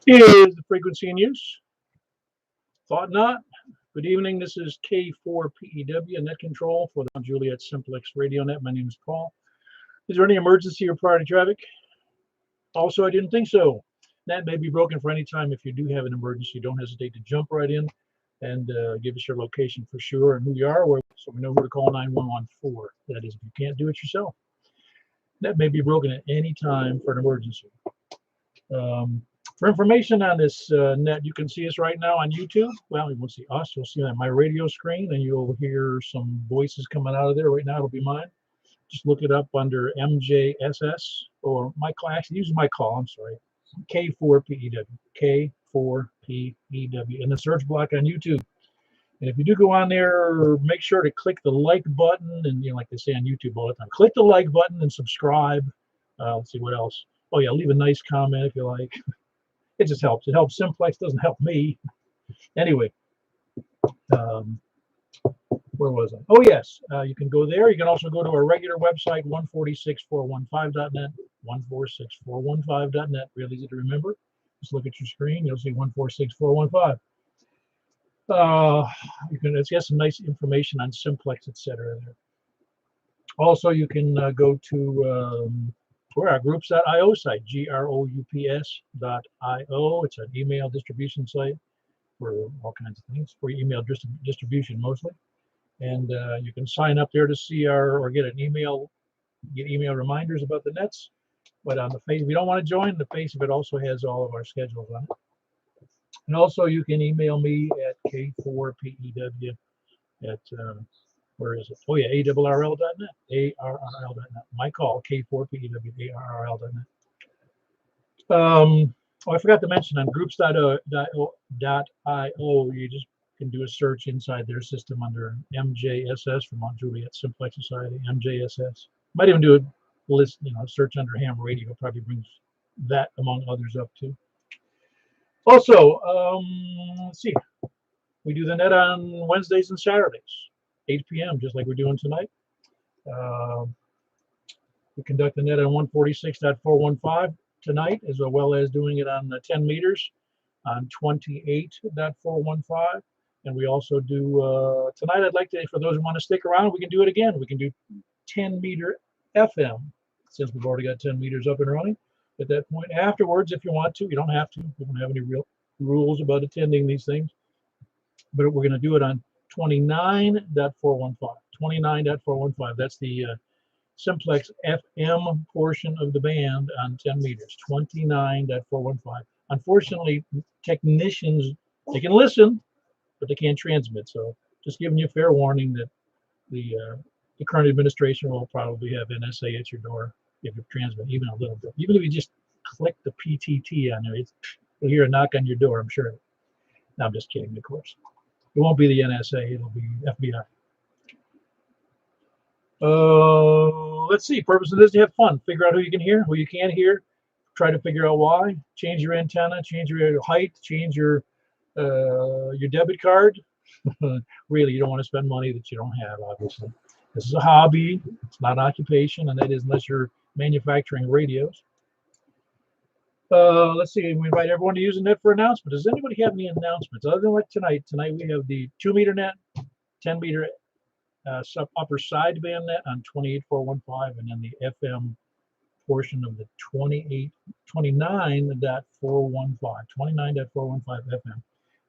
Is the frequency in use? Thought not. Good evening. This is K4PEW Net Control for the Juliet Simplex Radio Net. My name is Paul. Is there any emergency or priority traffic? Also, I didn't think so. Net may be broken for any time. If you do have an emergency, don't hesitate to jump right in and give us your location for sure and who you are, so we know who to call 911 for. That is, if you can't do it yourself. Net may be broken at any time for an emergency. For information on this net, you can see us right now on YouTube. Well, you won't see us. You'll see on my radio screen, and you'll hear some voices coming out of there. Right now, it'll be mine. Just look it up under MJSS, or my call. Actually, use my call. I'm sorry. K4PEW. K4PEW. In the search block on YouTube. And if you do go on there, make sure to click the like button. And, like they say on YouTube all the time, click the like button and subscribe. Let's see what else. Oh, yeah, leave a nice comment if you like. It just helps. It helps Simplex. Doesn't help me. Anyway, where was I? Oh, yes. You can go there. You can also go to our regular website, 146415.net, 146415.net. Real easy to remember. Just look at your screen. You'll see 146415. It's got some nice information on Simplex, etc. there. Also, you can go to our groups.io site, groups.io. It's an email distribution site for all kinds of things, for email distribution mostly. And you can sign up there to see or get email reminders about the nets. But on the face, if you don't want to join, the face of it also has all of our schedules on it. And also, you can email me at K4PEW at where is it? Oh yeah, ARRL.net. ARRL.net. My call, K4PEW, ARRL.net. I forgot to mention on groups.io, you just can do a search inside their system under MJSS for Mount Juliet Simplex Society, MJSS. Might even do a list, search under ham radio. Probably brings that among others up too. Also, let's see. We do the net on Wednesdays and Saturdays, 8 p.m., just like we're doing tonight. We conduct the net on 146.415 tonight, as well as doing it on 10 meters on 28.415. And we also do, tonight I'd like to, for those who want to stick around, we can do it again. We can do 10 meter FM, since we've already got 10 meters up and running. At that point, afterwards, if you want to, you don't have to. We don't have any real rules about attending these things. But we're going to do it on 29.415. 29.415. That's the Simplex FM portion of the band on 10 meters. 29.415. Unfortunately, technicians, they can listen, but they can't transmit. So just giving you a fair warning that the current administration will probably have NSA at your door if you transmit even a little bit. Even if you just click the PTT on there, you'll hear a knock on your door, I'm sure. No, I'm just kidding, of course. It won't be the NSA, it'll be FBI. Let's see, purpose of this is to have fun. Figure out who you can hear, who you can't hear. Try to figure out why. Change your antenna, change your height, change your debit card. Really, you don't want to spend money that you don't have, obviously. This is a hobby. It's not an occupation, and that is unless you're manufacturing radios. Let's see. We invite everyone to use the net for announcements. Does anybody have any announcements other than like tonight? Tonight we have the 2 meter net, 10 meter upper sideband net on 28.415, and then the FM portion of the 29.415, 29.415 FM.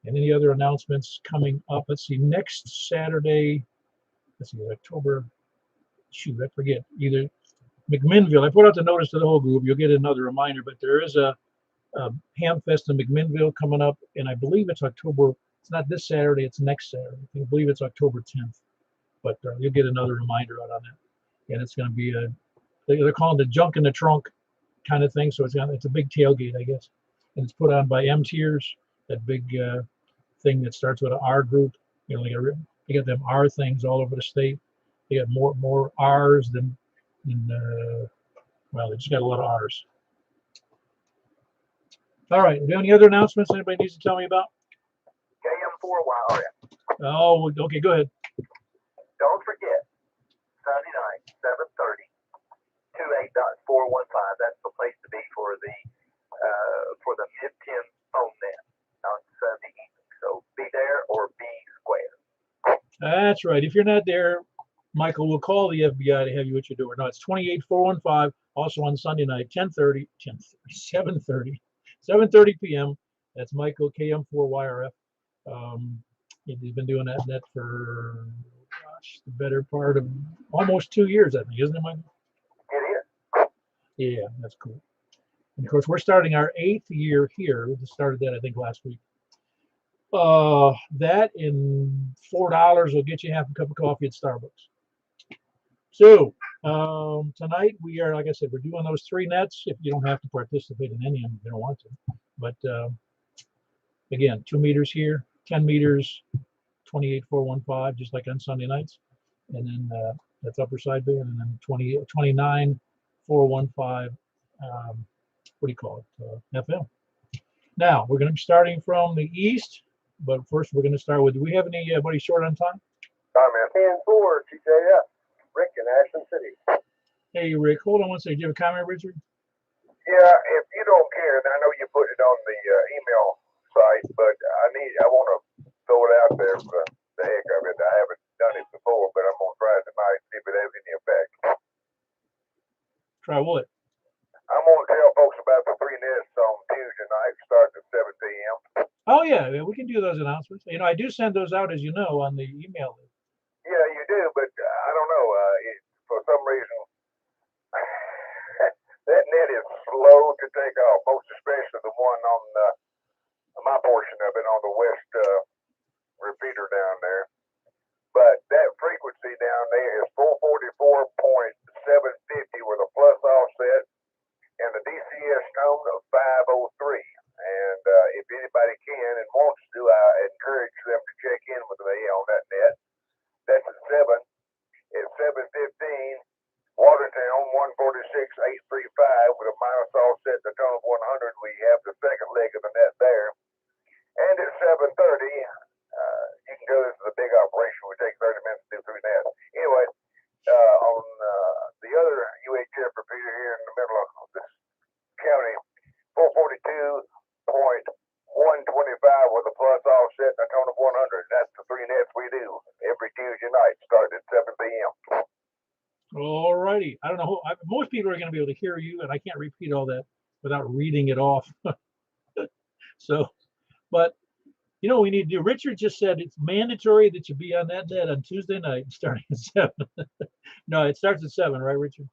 And any other announcements coming up? Let's see. Next Saturday. Let's see. October. Shoot, I forget. Either McMinnville. I put out the notice to the whole group. You'll get another reminder, but there is a Hamfest in McMinnville coming up, and I believe it's October. It's not this Saturday. It's next Saturday. I believe it's October 10th. But you'll get another reminder out on that. And it's going to be they're calling it the junk in the trunk kind of thing. So it's a big tailgate, I guess. And it's put on by M-Tiers, that big thing that starts with an R group. They got them R things all over the state. They got more R's than well, they just got a lot of R's. All right. Do you have any other announcements anybody needs to tell me about? KM4YRF. Oh, okay. Go ahead. Don't forget, Sunday night, 7:30, 28.415. That's the place to be for the mid-10 That's right. If you're not there, Michael will call the FBI to have you at your door. No, it's 28415. Also on Sunday night, 7:30 p.m. That's Michael KM4YRF. He's been doing that net for the better part of almost 2 years, I think, isn't it, Michael? It is. Yeah, that's cool. And of course, we're starting our 8th year here. We just started that, I think, last week. That in $4 will get you half a cup of coffee at Starbucks. So tonight we are, like I said, we're doing those 3 nets. If you don't have to participate in any of them, if you don't want to. But again, 2 meters here, 10 meters, 28415, just like on Sunday nights. And then that's upper sideband, and then 29415. What do you call it? FM. Now we're going to be starting from the east, but first we're going to start with. Do we have anybody short on time? Comment. 10-4, TJF. Rick in Ashland City. Hey Rick, hold on one second. Do you have a comment, Richard? Yeah, if you don't care, and I know you put it on the email site, but I want to throw it out there for the heck of it. I haven't done it before, but I'm gonna try it tonight, see if it has any effect. Try what? I'm gonna tell folks about the 3 nests on Tuesday night, starting at 7 p.m. Oh yeah, we can do those announcements. You know, I do send those out, as you know, on the email list. Yeah, you do, but I don't know. For some reason, that net is slow to take off, most especially the one on my portion of it on the west repeater down there. But that frequency down there is 444.750 with a plus offset and the DCS tone of 503. And if anybody can and wants to, I encourage them to check in with me on that net. That's at 7:15. Watertown 146.835 with a minus offset the tone of 100. We have the second leg of the net there. And at 7:30, you can go. This is a big operation. We take 30 minutes to do 3 nets. Anyway, on the other UHF repeater here in the middle of this county, 442.125 with a plus offset and a tone of 100. That's the 3 nets we do every Tuesday night, starting at 7 p.m. All righty. I don't know. Most people are going to be able to hear you, and I can't repeat all that without reading it off. So, but you know what we need to do? Richard just said it's mandatory that you be on that net on Tuesday night starting at 7. No, it starts at 7, right, Richard?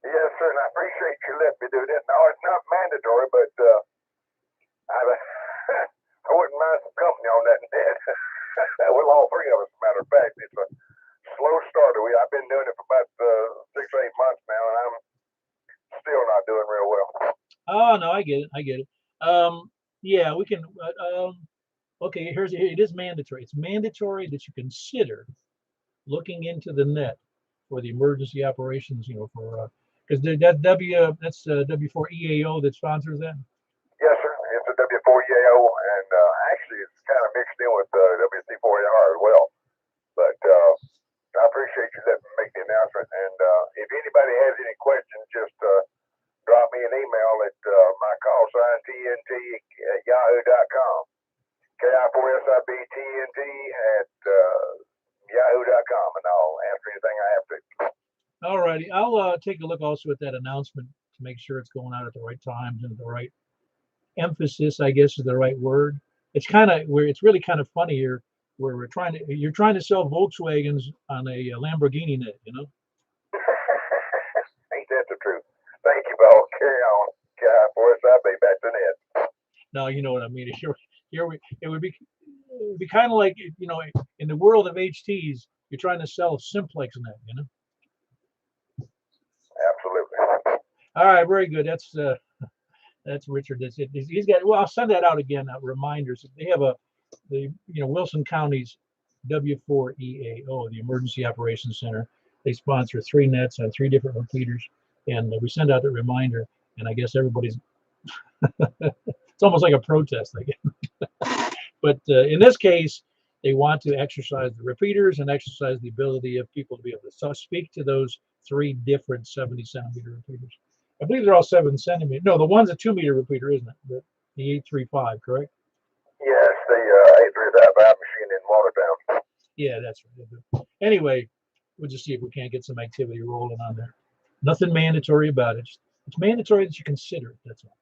Yes, sir, and I appreciate you letting me do that. No, it's not mandatory, but I wouldn't mind some company on that net. Well, all 3 of us, as a matter of fact. It's a slow starter. I've been doing it for about 6 or 8 months now, and I'm still not doing real well. Oh, no, I get it. Yeah, we can. Okay, it is mandatory. It's mandatory that you consider looking into the net for the emergency operations. You know, for because that's W4EAO that sponsors that. Yes, sir. It's a W4EAO, and actually, it's kind of mixed in with WC4AR as well. But I appreciate you letting me make the announcement. And if anybody has any questions, just drop me an email at my call sign TNT@yahoo.com. KI4SIBTNT@yahoo.com, and I'll answer anything I have to. All righty. I'll take a look also at that announcement to make sure it's going out at the right times and the right emphasis, I guess is the right word. It's really kind of funny here where you're trying to sell Volkswagens on a Lamborghini net, you know? Ain't that the truth? Thank you, Bo. Carry on. KI4SIB, back to net. No, you know what I mean. It would be kind of like, you know, in the world of HTs, you're trying to sell a Simplexton, you know? Absolutely. All right, very good. That's Richard. That's it. He's got. Well, I'll send that out again. Reminders. They have Wilson County's W4EAO, the Emergency Operations Center. They sponsor 3 nets on 3 different repeaters, and we send out the reminder. And I guess everybody's. It's almost like a protest, I guess. But in this case, they want to exercise the repeaters and exercise the ability of people to be able to speak to those 3 different 70-centimeter repeaters. I believe they're all 7 centimeter. No, the one's a 2-meter repeater, isn't it? The 835, correct? Yes, the 835 machine in Watertown. Yeah, that's right. Anyway, we'll just see if we can't get some activity rolling on there. Nothing mandatory about it. It's mandatory that you consider it. That's all.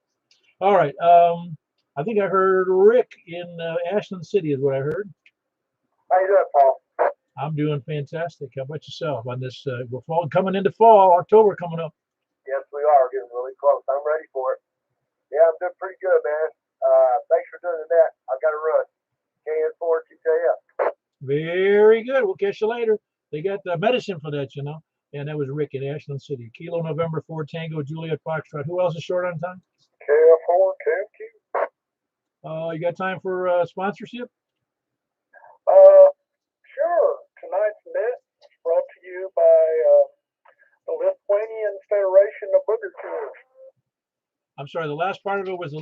All right. I think I heard Rick in Ashland City is what I heard. How you doing, Paul? I'm doing fantastic. How about yourself on this? We're fall coming into fall, October coming up. Yes, we are getting really close. I'm ready for it. Yeah, I'm doing pretty good, man. Thanks for doing that. I've got to run. KN4 TJF. Very good. We'll catch you later. They got medicine for that, you know. And that was Rick in Ashland City. Kilo November 4 Tango Juliet Foxtrot. Who else is short on time? KF4 KFQ. You got time for sponsorship? Sure. Tonight's net is brought to you by the Lithuanian Federation of Booger Tours. I'm sorry, the last part of it was the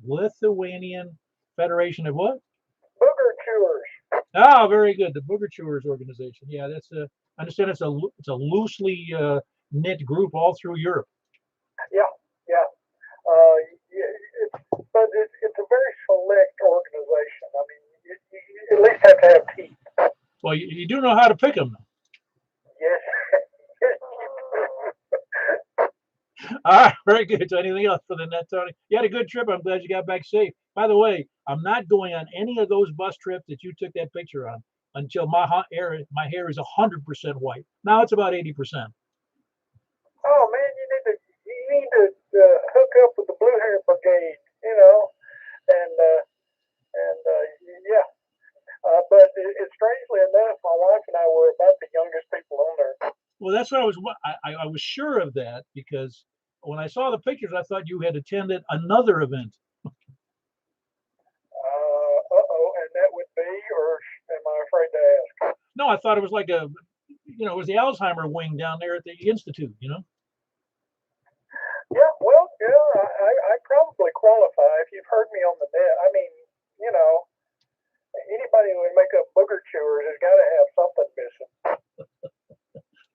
Lithuanian Federation of what? Booger Tours. Oh, very good. The Booger Tours organization. Yeah, that's a. I understand it's a loosely knit group all through Europe. Yeah, yeah. It's a very select organization. I mean, you at least have to have teeth. Well, you do know how to pick them. Yes. All right, very good. So anything else for the net, Tony? You had a good trip. I'm glad you got back safe. By the way, I'm not going on any of those bus trips that you took that picture on until my hair is 100% white. Now it's about 80%. Oh man, you need to hook up with the Blue Hair Brigade, you know, and yeah. But strangely enough, my wife and I were about the youngest people on there. Well, that's what I was sure of that because when I saw the pictures, I thought you had attended another event. And that would be, or am I afraid to ask? No, I thought it was like it was the Alzheimer wing down there at the Institute, you know? Yeah, well, yeah, I probably qualify if you've heard me on the net. I mean, you know, anybody who would make up booger chewers has got to have something missing.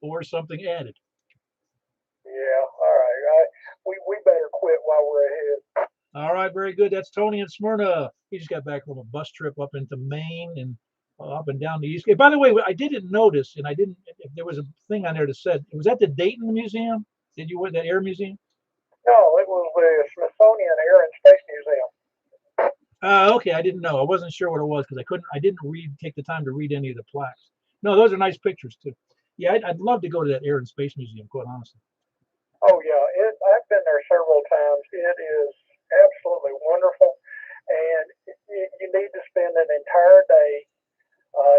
Or something added. Yeah, all right. We better quit while we're ahead. All right, very good. That's Tony in Smyrna. He just got back from a bus trip up into Maine and up and down the East Coast. By the way, I didn't notice, and I didn't. If there was a thing on there that said it was at the Dayton Museum. Did you went that Air Museum? No, it was the Smithsonian Air and Space Museum. Okay, I didn't know. I wasn't sure what it was because I didn't take the time to read any of the plaques. No, those are nice pictures too. Yeah, I'd love to go to that Air and Space Museum, quite honestly. Oh yeah, I've been there several times. It is absolutely wonderful, and you need to spend an entire day.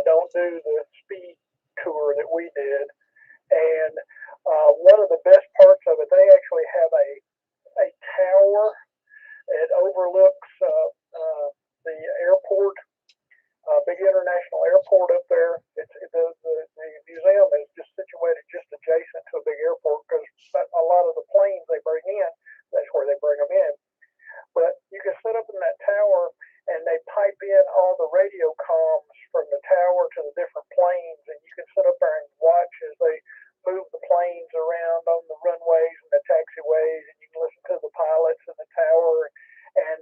Don't do the speed tour that we did, and one of the best parts of it, they actually have a tower. It overlooks the airport, big international airport up there. The museum is just situated just adjacent to a big airport because a lot of the planes they bring in, that's where they bring them in. But you can sit up in that tower and they pipe in all the radio comms from the tower to the different planes, and you can sit up there and watch as they move the planes around on the runways and the taxiways, and you can listen to the pilots in the tower. And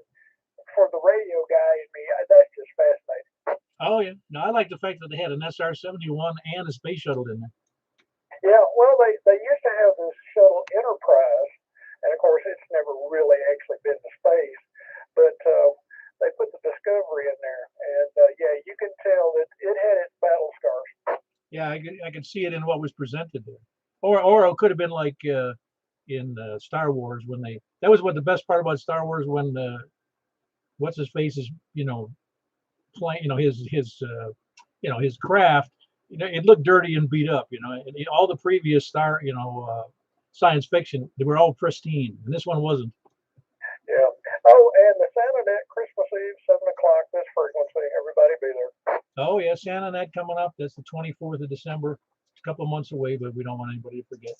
for the radio guy and me, that's just fascinating. Oh yeah, no, I like the fact that they had an SR-71 and a space shuttle in there. Yeah, well, they used to have this shuttle Enterprise, and of course, it's never really actually been to space, but they put the Discovery in there, and yeah, you can tell that it had its battle scars. Yeah, I could see it in what was presented there, or it could have been like in Star Wars when that was what the best part about Star Wars when what's his face is plane his craft it looked dirty and beat up and all the previous science fiction they were all pristine and this one wasn't. Yeah. Oh, and the SantaNet Christmas Eve 7 o'clock this frequency, everybody be there. Oh yeah, SantaNet coming up. That's the 24th of December. It's a couple of months away, but we don't want anybody to forget.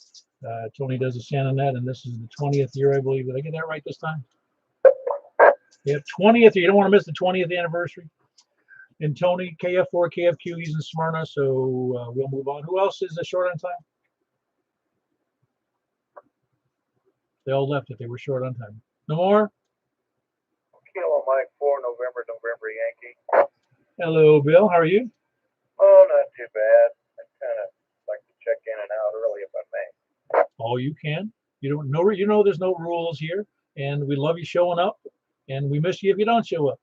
Tony does a SantaNet, and this is the 20th year, I believe. Did I get that right this time? Yeah, 20th. You don't want to miss the 20th anniversary. And Tony, KF4, KFQ, he's in Smyrna, so we'll move on. Who else is short on time? They all left if they were short on time. No more? Kilo Mike 4, November Yankee. Hello, Bill. How are you? Oh, not too bad. I kind of like to check in and out early if I may. Oh, you can. You don't know. You know, there's no rules here, and we love you showing up, and we miss you if you don't show up.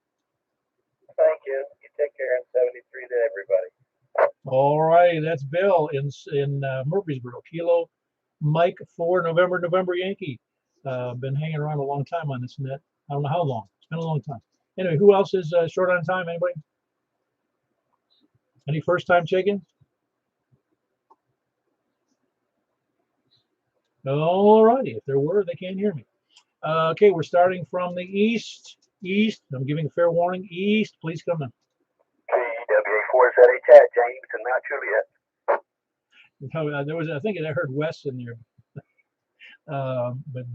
Thank you. You take care in 73 to everybody. All right, that's Bill in Murfreesboro. Kilo Mike 4 November Yankee. Been hanging around a long time on this net. I don't know how long. It's been a long time. Anyway, who else is short on time? Anybody? Any first time chickens? All righty. If there were, they can't hear me. Okay, we're starting from the east. East. I'm giving fair warning. East, please come in. CWA4 is at a chat, James, and not Juliet. There was, I think I heard Wes in there. But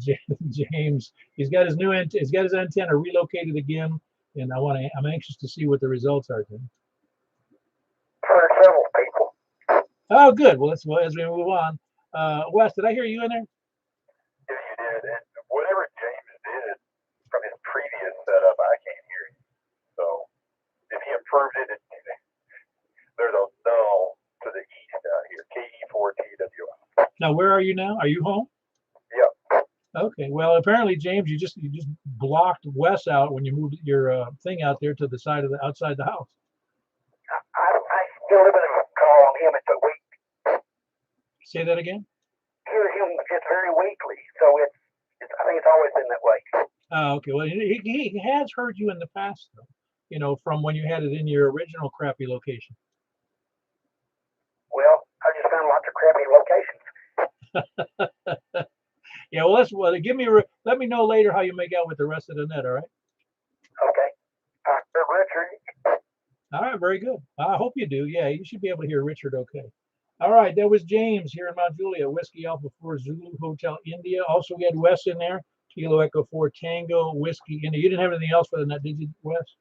James, he's got his antenna relocated again, and I'm anxious to see what the results are. Tim. For several people. Oh, good. Well, as we move on, Wes, did I hear you in there? Yeah, you did. And whatever James did from his previous setup, I can't hear you. So if he improved it, there's a null to the east out here. KE4TWI. Now, where are you now? Are you home? Yep. Okay. Well, apparently, James, you just blocked Wes out when you moved your thing out there to the side of outside the house. I still live in a call on him. It's a week. Say that again. Hear him just very weakly, so I think it's always been that way. Oh, okay. Well, he has heard you in the past, though. You know, from when you had it in your original crappy location. Well, I just found lots of crappy locations. Yeah, well, let me know later how you make out with the rest of the net. All right. Okay. Richard. All right, very good. I hope you do. Yeah, you should be able to hear Richard okay. All right, that was James here in Mount Juliet, Whiskey Alpha 4 Zulu Hotel India. Also, we had Wes in there, Kilo Echo 4 Tango Whiskey India. You didn't have anything else for the net, did you, Wes?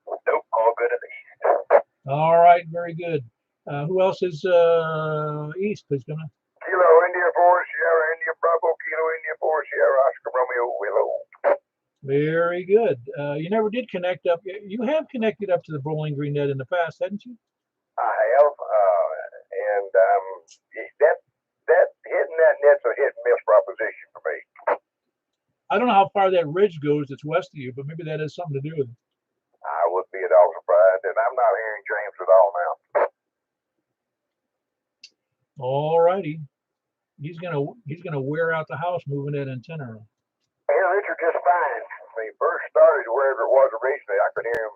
Nope, all good in the east. All right, very good. Who else is east? Please come in. Kilo India 4 Sierra India Bravo Kilo India 4 Sierra Oscar Romeo Willow. Very good. You never did connect up. You have connected up to the Bowling Green net in the past, hadn't you? I have, and that hitting that net's a hit and miss proposition for me. I don't know how far that ridge goes that's west of you, but maybe that has something to do with it. I would be at all surprised, and I'm not hearing James at all now. All righty. He's gonna wear out the house moving that antenna around. Hey, Richard, just fine. When he first started, wherever it was originally, I could hear him.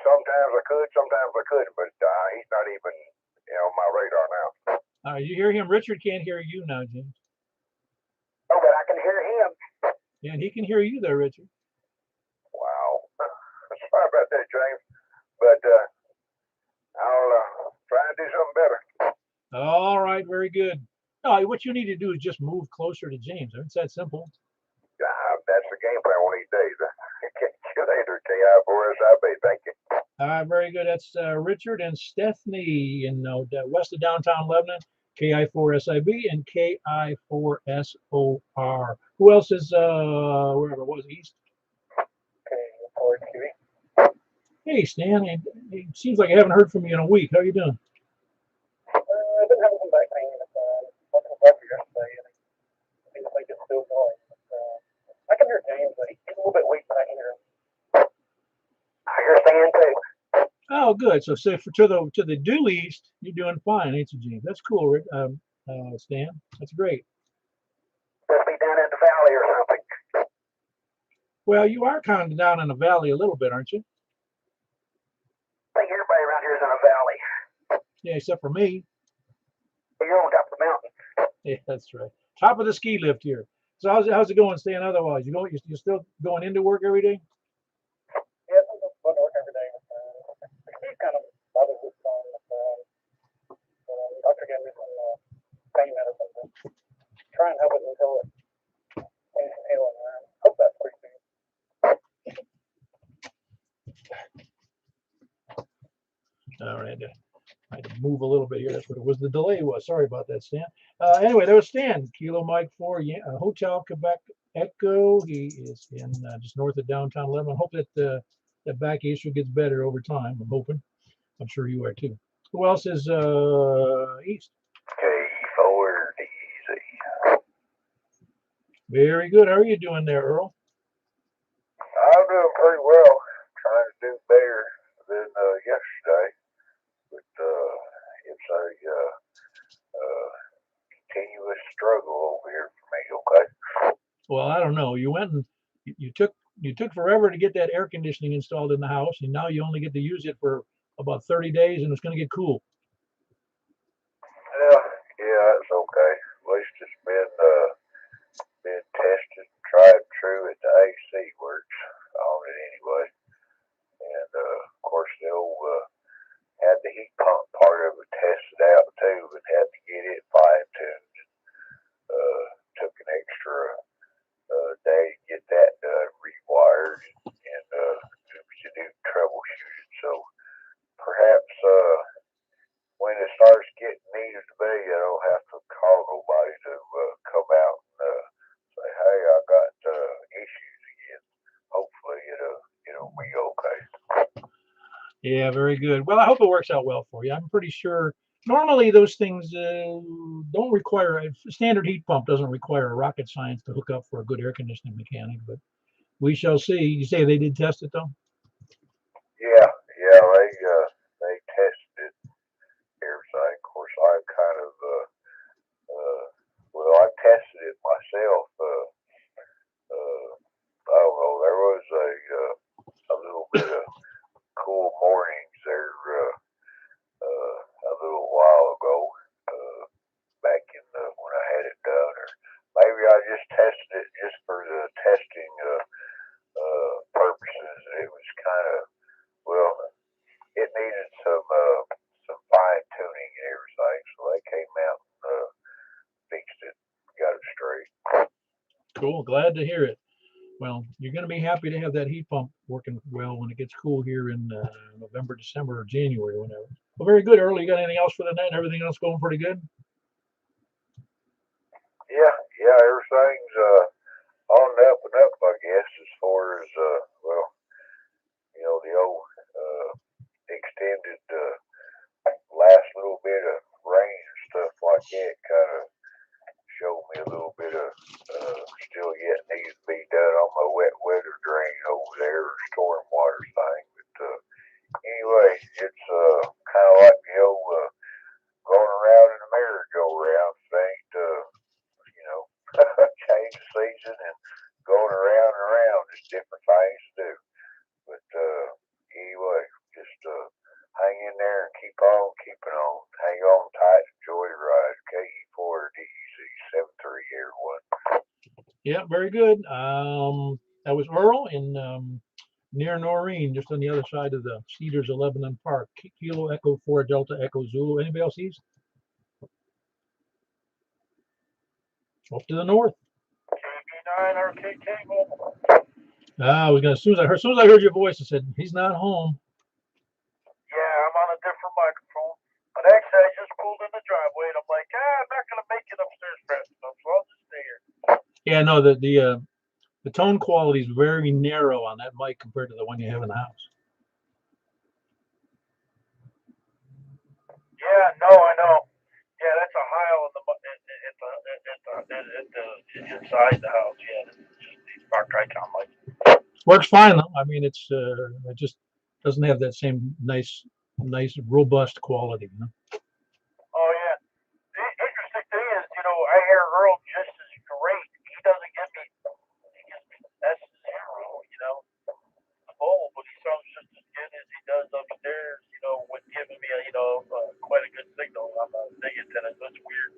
Sometimes I could, sometimes I couldn't, but he's not even on my radar now. All right, you hear him. Richard can't hear you now, James. Oh, but I can hear him. Yeah, and he can hear you there, Richard. Wow. Sorry about that, James. But I'll try and do something better. All right, very good. No, what you need to do is just move closer to James. It's that simple. That's the game plan one of these days. Catch you later, KI4SIB. Thank you. All right, very good. That's Richard and Stephanie in west of downtown Lebanon, KI4SIB and KI4SOR. Who else is wherever it was, east? Okay, Hey, Stan. It seems like I haven't heard from you in a week. How are you doing? I've been having some back pain. Wasn't better yesterday, and it seems like it's still going. I can hear James, but he's a little bit weak, but I can hear him. I hear Stan too. Oh, good. So to the due east, you're doing fine, ain't you, James? That's cool, Rick. Stan. That's great. Must be down in the valley or something. Well, you are kind of down in the valley a little bit, aren't you? I think everybody around here is in a valley. Yeah, except for me. You're on top of the mountain. Yeah, that's right. Top of the ski lift here. So how's it going, Stan? Otherwise, you're still going into work every day? Yes, I'm going to work every day. He's kind of bothered with doctor gave me some pain medicine to try and help it until it things from healing. Hope that's pretty soon. All right. I had to move a little bit here. That's what it was. The delay was. Sorry about that, Stan. Anyway, there was Stan. Kilo Mike 4, Hotel Quebec Echo. He is in just north of downtown Lebanon. I hope that that back issue gets better over time. I'm hoping. I'm sure you are too. Who else is east? K4DZ. Very good. How are you doing there, Earl? I'm doing pretty well. Trying to do better than yesterday, but it's a uh, continuous struggle over here for me. Okay. Well, I don't know. You went and you took forever to get that air conditioning installed in the house, and now you only get to use it for about 30 days, and it's going to get cool. Yeah, yeah, it's okay. At least it's been tested, tried and true, and the AC works on it anyway. And of course they'll had the heat pump part of it tested out too, but had to get it fine tuned. Took an extra day to get that done, rewired, and to do troubleshooting. So perhaps when it starts getting needed to be, I don't have to call nobody to come out and say, "Hey, I got issues again." Hopefully, it'll be okay. Yeah, very good. Well, I hope it works out well for you. I'm pretty sure normally those things don't require a standard heat pump doesn't require a rocket science to hook up for a good air conditioning mechanic, but we shall see. You say they did test it though? Yeah, yeah, they tested everything. Of course, I kind of uh, well, I tested it myself. I don't know. There was a little bit of cool mornings there a little while ago, back in when I had it done, or maybe I just tested it just for the testing purposes. It was kind of well, it needed some fine tuning and everything, so they came out and fixed it, got it straight. Cool. Glad to hear it. Well, you're going to be happy to have that heat pump working well when it gets cool here in November, December, or January, whenever. Well, very good, Earl. You got anything else for the night? Everything else going pretty good? Yeah, yeah, everything's on the up and up, I guess, as far as well, the old extended last little bit of rain and stuff like that kind of showed me a little bit of still yet needs to be done on my wet weather drain over there, or storm water thing. But anyway, it's kind of like the old going around in a merry-go-round thing to, you know, change the season and going around and around. There's different things to do. But anyway, just hang in there and keep on keeping on. Hang on tight, enjoy the ride. KE4DEC 73 everyone. Yeah, very good. That was Earl in near Noreen, just on the other side of the Cedars of Lebanon Park. Kilo Echo 4 Delta Echo Zulu. Anybody else east? Off to the north. KB9 RKK Mobile. I was gonna as soon as I heard your voice, I said he's not home. Yeah, I'm on a different microphone. But actually, I just pulled in the driveway and I'm like, I'm not going to make it upstairs fast enough, so I'll just stay here. Yeah, no, the tone quality is very narrow on that mic compared to the one you have in the house. Yeah, no, I know. Yeah, that's a Heil in the inside the house. Yeah, it's just these Park Icon lights. Works fine though. I mean, it just doesn't have that same nice, robust quality. Oh yeah. The interesting thing is, I hear Earl just as great. He doesn't give me, he gives me S0, full, but he sounds just as good as he does upstairs. With giving me quite a good signal. I'm a big antenna, so it's weird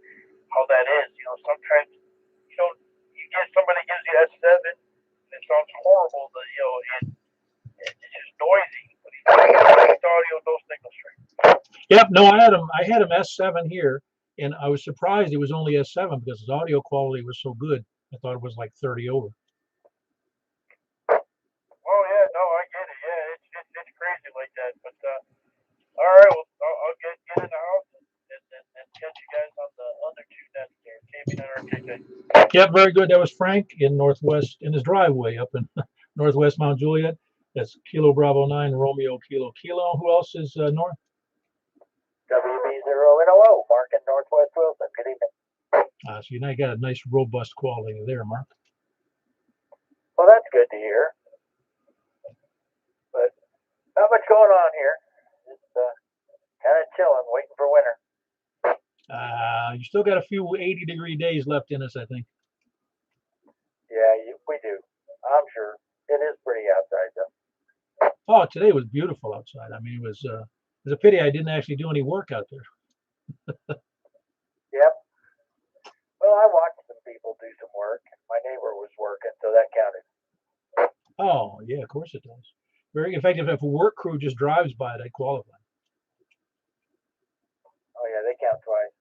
how that is. Sometimes you get somebody gives you S7, and it sounds horrible. It's just noisy. But he's like audio, no signal strength. Yep. No, I had him S7 here, and I was surprised it was only S7 because his audio quality was so good. I thought it was like 30 over. Oh yeah, no, I get it. Yeah, it's crazy like that. But all right, well, I'll get in the house and catch you guys on the other two nets there, KB9 RKK. Yep, very good. That was Frank in his driveway up in northwest Mount Juliet. That's Kilo Bravo 9 Romeo Kilo Kilo. Who else is north? WB0NLO, Mark in Northwest Wilson. Good evening. So you now got a nice robust quality there, Mark. Well, that's good to hear. But not much going on here. Just kind of chilling, waiting for winter. You still got a few 80-degree days left in us, I think. Yeah, we do. I'm sure. It is pretty outside, though. Oh, today was beautiful outside. I mean, it was a pity I didn't actually do any work out there. Yep. Well, I watched some people do some work. My neighbor was working, so that counted. Oh, yeah, of course it does. Very effective. If a work crew just drives by, they qualify. Oh, yeah, they count twice.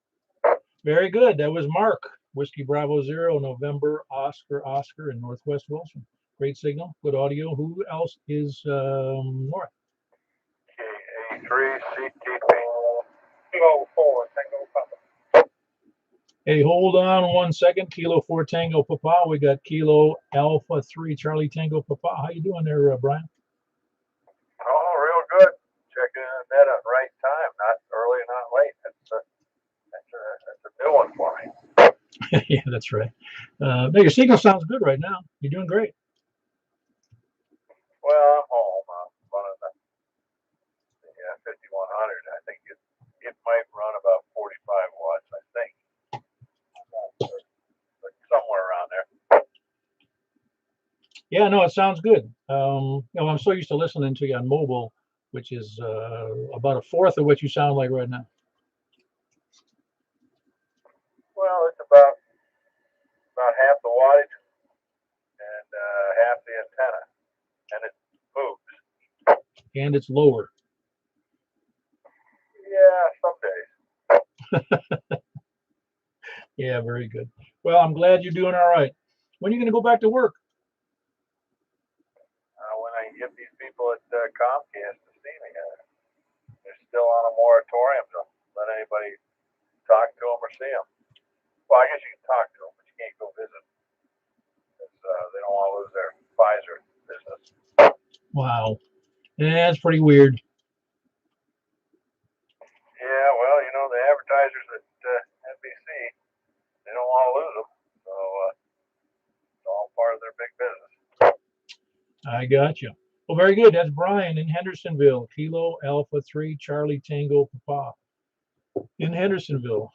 Very good. That was Mark. Whiskey Bravo 0, November, Oscar in Northwest Wilson. Great signal, good audio. Who else is north? KA3 CTP. Kilo 4 Tango Papa. Hey, hold on 1 second. Kilo 4 Tango Papa. We got Kilo Alpha 3 Charlie Tango Papa. How you doing there, Brian? Oh, real good. Checking that at right time, not early, not late. That's a new one for me. Yeah, that's right. No, your signal sounds good right now. You're doing great. Well, I'm home. I'm running the 5100. I think it might run about 45 watts, I think. But somewhere around there. Yeah, no, it sounds good. I'm so used to listening to you on mobile, which is about a fourth of what you sound like right now. Well, it's about half the wattage and half the antenna, and it moves. And it's lower. Yeah, some days. Yeah, very good. Well, I'm glad you're doing all right. When are you going to go back to work? When I can get these people at Comcast to see me, they're still on a moratorium to let anybody talk to them or see them. Well, I guess you can talk to them, but you can't go visit because they don't want to lose their Pfizer business. Wow. Yeah, that's pretty weird. Yeah, well, the advertisers at NBC, they don't want to lose them, so it's all part of their big business. I got you. Well, very good. That's Brian in Hendersonville. Kilo Alpha 3 Charlie Tango Papa in Hendersonville.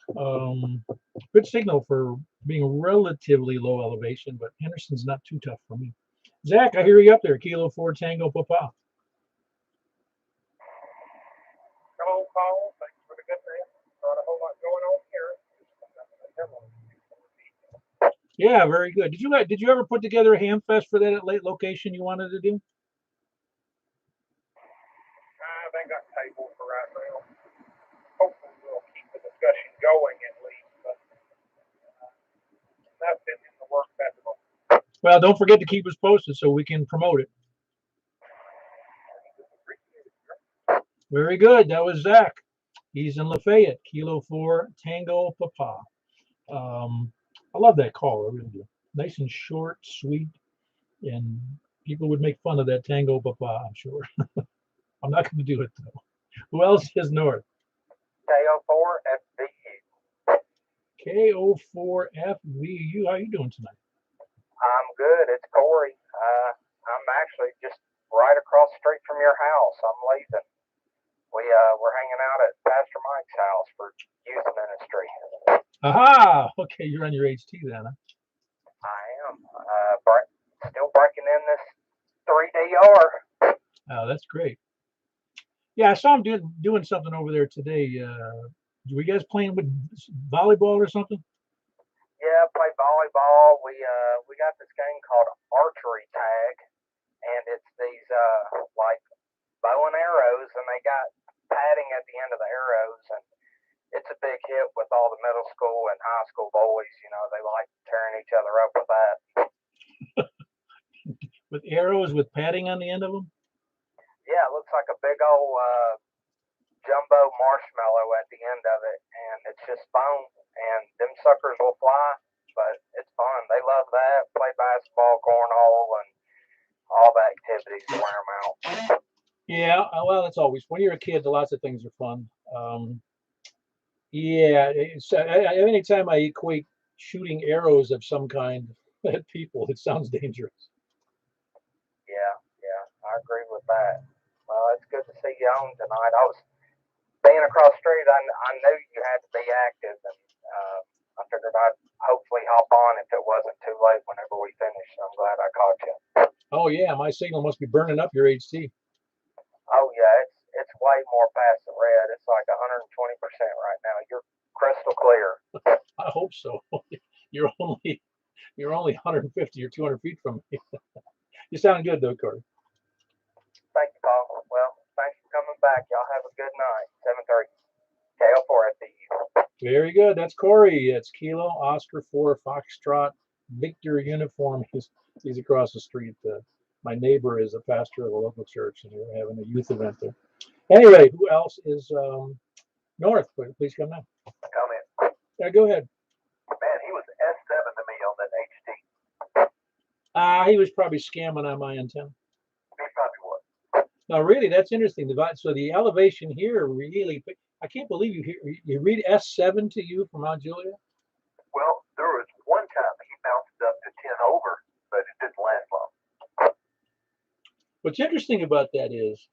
Good signal for being relatively low elevation, but Henderson's not too tough for me. Zach, I hear you up there. Kilo 4 Tango Papa. Hello, Paul. Thanks for the good news. Not a whole lot going on here. Yeah, very good. Did you ever put together a ham fest for that late location you wanted to do? They got tables for right now. Hopefully we'll keep the discussion going at least, but nothing in the work festival. Well, don't forget to keep us posted so we can promote it. Very good. That was Zach. He's in Lafayette. Kilo 4 Tango Papa. I love that call. I really do. Nice and short, sweet, and people would make fun of that Tango Papa, I'm sure. I'm not going to do it though. Who else is north? KO4FVU. KO4FVU. How are you doing tonight? I'm good. It's Corey. I'm actually just right across the street from your house. I'm leaving. We're hanging out at Pastor Mike's house for youth ministry. Aha! Okay, you're on your HT then, huh? I am. Still breaking in this 3DR. Oh, that's great. Yeah, I saw him doing something over there today. Were you guys playing with volleyball or something? Yeah, play volleyball. We got this game called archery tag, and it's these like bow and arrows, and they got padding at the end of the arrows, and it's a big hit with all the middle school and high school boys. They like tearing each other up with that. With arrows with padding on the end of them? Yeah, it looks like a big old jumbo marshmallow at the end of it, and it's just foam, and them suckers will fly, but it's fun. They love that. Play basketball, cornhole, and all the activities to wear them out. Yeah, well, it's always when you're a kid, lots of things are fun. Yeah, anytime I equate shooting arrows of some kind at people, it sounds dangerous. Yeah, yeah, I agree with that. Well, it's good to see you on tonight. I was being across the street. I knew you had to be active, and I figured I'd hopefully hop on if it wasn't too late whenever we finish. So I'm glad I caught you. Oh yeah, my signal must be burning up your HT. Oh yeah, it's way more past the red. It's like 120% right now. You're crystal clear. I hope so. You're only you're only 150 or 200 feet from me. You sound good though, Corey. Thank you, Paul. Well, thanks for coming back. Y'all have a good night. 7:30. KO4 at the Very good. That's Corey. It's Kilo Oscar 4 Foxtrot Victor uniform. He's across the street. My neighbor is a pastor of a local church, and we're having a youth event there. Anyway, who else is North? Please come now. Comment. Yeah, go ahead. Man, he was S7 to me on that HT. He was probably scamming on my antenna. He probably was. Now, really, that's interesting. So the elevation here really, I can't believe you read S7 to you from Mount Juliet. Well, there was one time he bounced up to 10 over, but it didn't last long. What's interesting about that is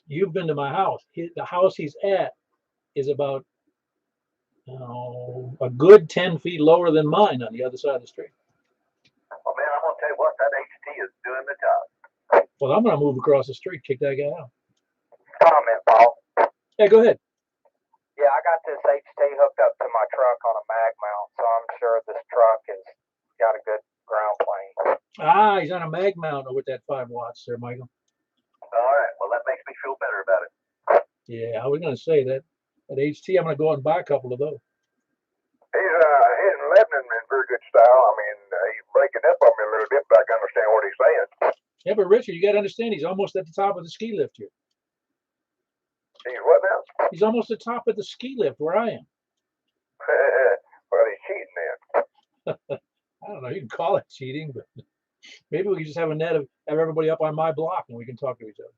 you've been to my house. The house he's at is about a good 10 feet lower than mine on the other side of the street. Oh, man, I'm going to tell you what, that HT is doing the job. Well, I'm going to move across the street, kick that guy out. comment, Paul. Yeah, go ahead. Yeah, I got this HT hooked up to my truck on a mag mount, so I'm sure this truck has got a good ground plane. He's on a mag mount with that 5 watts there, Michael. All right, well, that makes me feel better about it. Yeah, I was going to say that HT, I'm going to go out and buy a couple of those. He's in Lebanon in very good style. I mean, he's breaking up on me a little bit, but I can understand what he's saying. Yeah, but Richard, you got to understand, he's almost at the top of the ski lift here. He's what now? He's almost at the top of the ski lift where I am. Well, he's cheating then. I don't know. You can call it cheating, but maybe we can just have a net of have everybody up on my block and we can talk to each other.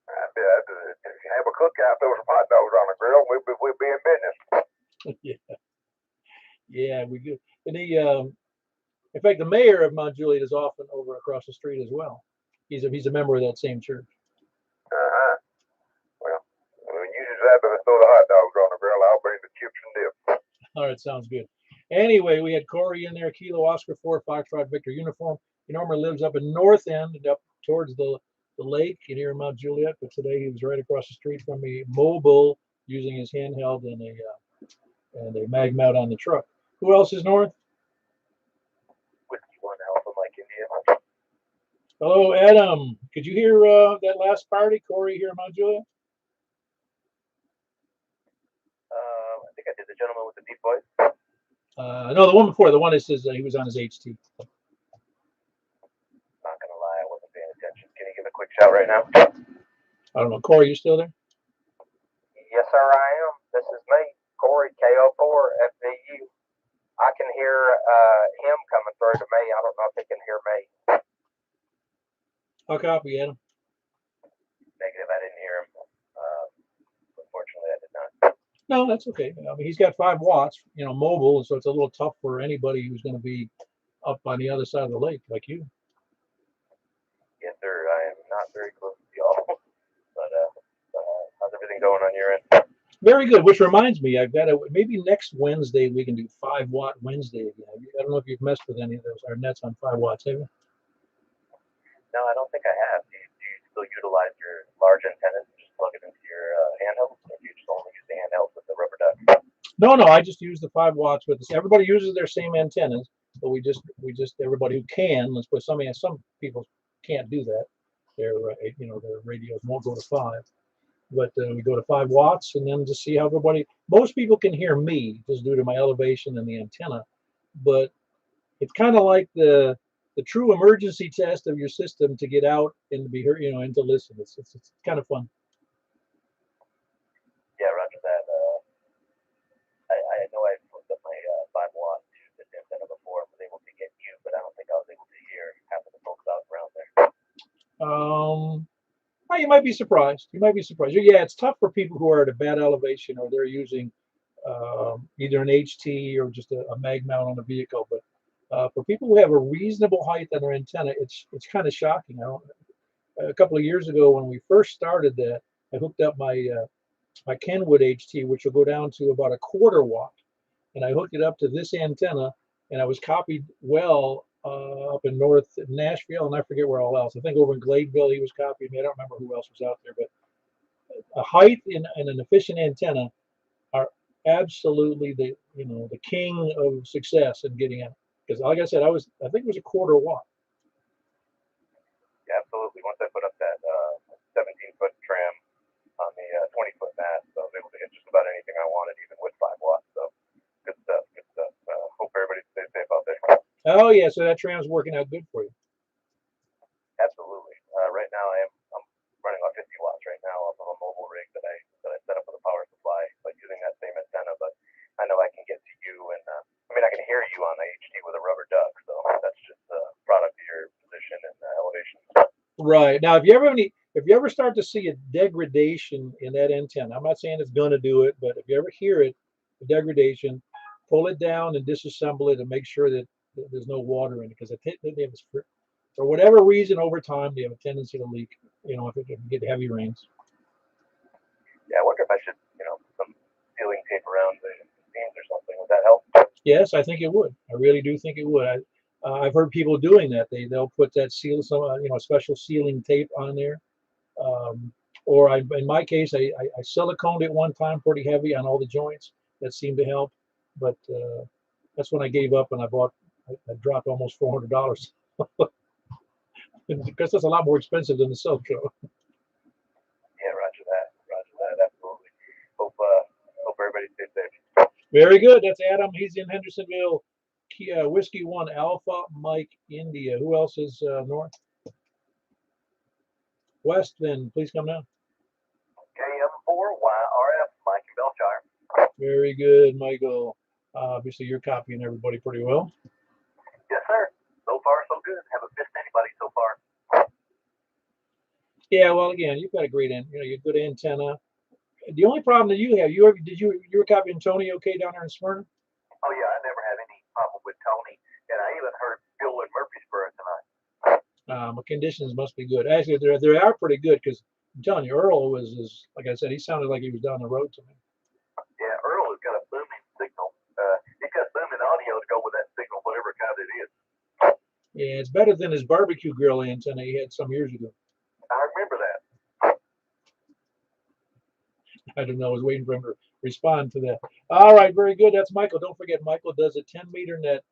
If you have a cookout, throw some hot dogs on the grill, we'll be in business. Yeah, we do. And in fact, the mayor of Mount Juliet is often over across the street as well. He's a member of that same church. Well, when you decide to throw the hot dogs on the grill, I'll bring the chips and dip. All right, sounds good. Anyway, we had Corey in there, Kilo Oscar 4 Foxtrot Victor uniform. He normally lives up in North End and up towards the lake near Mount Juliet, but today he was right across the street from me, mobile, using his handheld and a mag mount on the truck. Who else is North? Whiskey 1 Alpha Mike India. Hello, Adam. Could you hear that last party, Corey here in Mount Juliet? I think I did the gentleman with the deep voice. No, the one before, the one that says he was on his HT. Not gonna lie, I wasn't paying attention. Can you give a quick shout right now? I don't know. Corey, you still there? Yes, sir, I am. This is me, Corey, KO4 FVU. I can hear him coming through to me. I don't know if he can hear me. I'll copy, Adam. Negative, I didn't hear him. Unfortunately, I did not. No, that's okay. I mean, he's got 5 watts, mobile, so it's a little tough for anybody who's going to be up on the other side of the lake like you. Yes, sir. I am not very close to y'all. But how's everything going on your end? Very good. Which reminds me, I've got maybe next Wednesday we can do 5 watt Wednesday again. I don't know if you've messed with any of those. Our nets on 5 watts, have you? No, I don't think I have. Do you still utilize your large antennas and just plug it into your handheld, or do you just only use the handheld with the rubber duck? No, I just use the 5 watts with this. Everybody uses their same antennas, but we just everybody who can. Let's put some people can't do that. Their their radios won't go to 5. But we go to 5 watts and then just see how most people can hear me just due to my elevation and the antenna. But it's kind of like the true emergency test of your system to get out and to be heard, and to listen. It's kind of fun. Yeah, roger that. I know I hooked up my 5 watt to this antenna before and was able to get you, but I don't think I was able to hear half of the folks out around there. Well, you might be surprised. Yeah, it's tough for people who are at a bad elevation or they're using either an HT or just a mag mount on a vehicle. But for people who have a reasonable height on their antenna, it's kind of shocking. A couple of years ago when we first started that, I hooked up my Kenwood HT, which will go down to about a quarter watt, and I hooked it up to this antenna, and I was copied well up in North Nashville, and I forget where all else. I think over in Gladeville he was copying me. I don't remember who else was out there, but a height and an efficient antenna are absolutely the king of success in getting it. Because like I said, I think it was a quarter watt. Yeah, absolutely. Once I put up that 17-foot trim on the 20-foot mast, I was able to hit just about anything I wanted, even with 5 watts. So good stuff. Good stuff. Hope everybody stays safe out there. Oh yeah, so that tram's working out good for you. Absolutely. Right now I'm running on 50 watts right now off of a mobile rig that I set up with a power supply, but using that same antenna. But I know I can get to you, and I can hear you on the HT with a rubber duck. So that's just a product of your position and elevation. Right. Now, if you ever start to see a degradation in that antenna, I'm not saying it's going to do it, but if you ever hear it, the degradation, pull it down and disassemble it and make sure that there's no water in it, because for whatever reason, over time, they have a tendency to leak. If you get heavy rains. Yeah, I wonder if I should, put some sealing tape around the seams or something. Would that help? Yes, I think it would. I really do think it would. I've heard people doing that. They'll put that special sealing tape on there. Or in my case, I siliconed it one time pretty heavy on all the joints. That seemed to help. But that's when I gave up and I dropped almost $400 because that's a lot more expensive than the Silco. Yeah, roger that. Absolutely. Hope everybody stays safe. Very good. That's Adam. He's in Hendersonville. Whiskey 1 Alpha Mike India. Who else is north? West, then please come down. KM4YRF, Mike in Belshire. Very good, Michael. Obviously, you're copying everybody pretty well. Yes, sir. So far, so good. Haven't missed anybody so far. Yeah, well, again, you've got a great you're good antenna. The only problem that you have, you were copying Tony okay down there in Smyrna? Oh yeah, I never have any problem with Tony, and I even heard Bill in Murfreesboro tonight. The conditions must be good. Actually, they are pretty good, because I'm telling you, Earl was like I said, he sounded like he was down the road to me. Yeah, Earl has got a booming signal. He's got booming audio to go with that signal, whatever kind it is. Yeah, it's better than his barbecue grill antenna he had some years ago. I remember that. I don't know. I was waiting for him to respond to that. All right, very good. That's Michael. Don't forget, Michael does a 10-meter net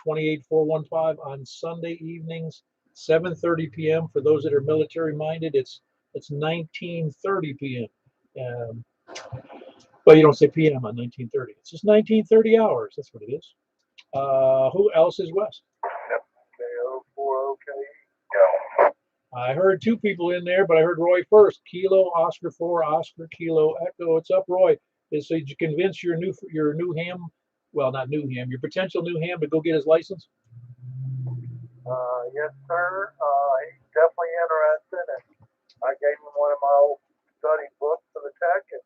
28415 on Sunday evenings, 7:30 p.m. For those that are military minded, it's 19:30 p.m. Well, you don't say p.m. on 19:30. It's just 19:30 hours. That's what it is. Who else is west? Yep. KO4 OK. Go. I heard 2 people in there, but I heard Roy first. Kilo Oscar 4 Oscar Kilo Echo. What's up, Roy? So did you convince your new ham? Well, not new ham. Your potential new ham to go get his license? Yes, sir. He's definitely interested, and I gave him one of my old study books for the tech, and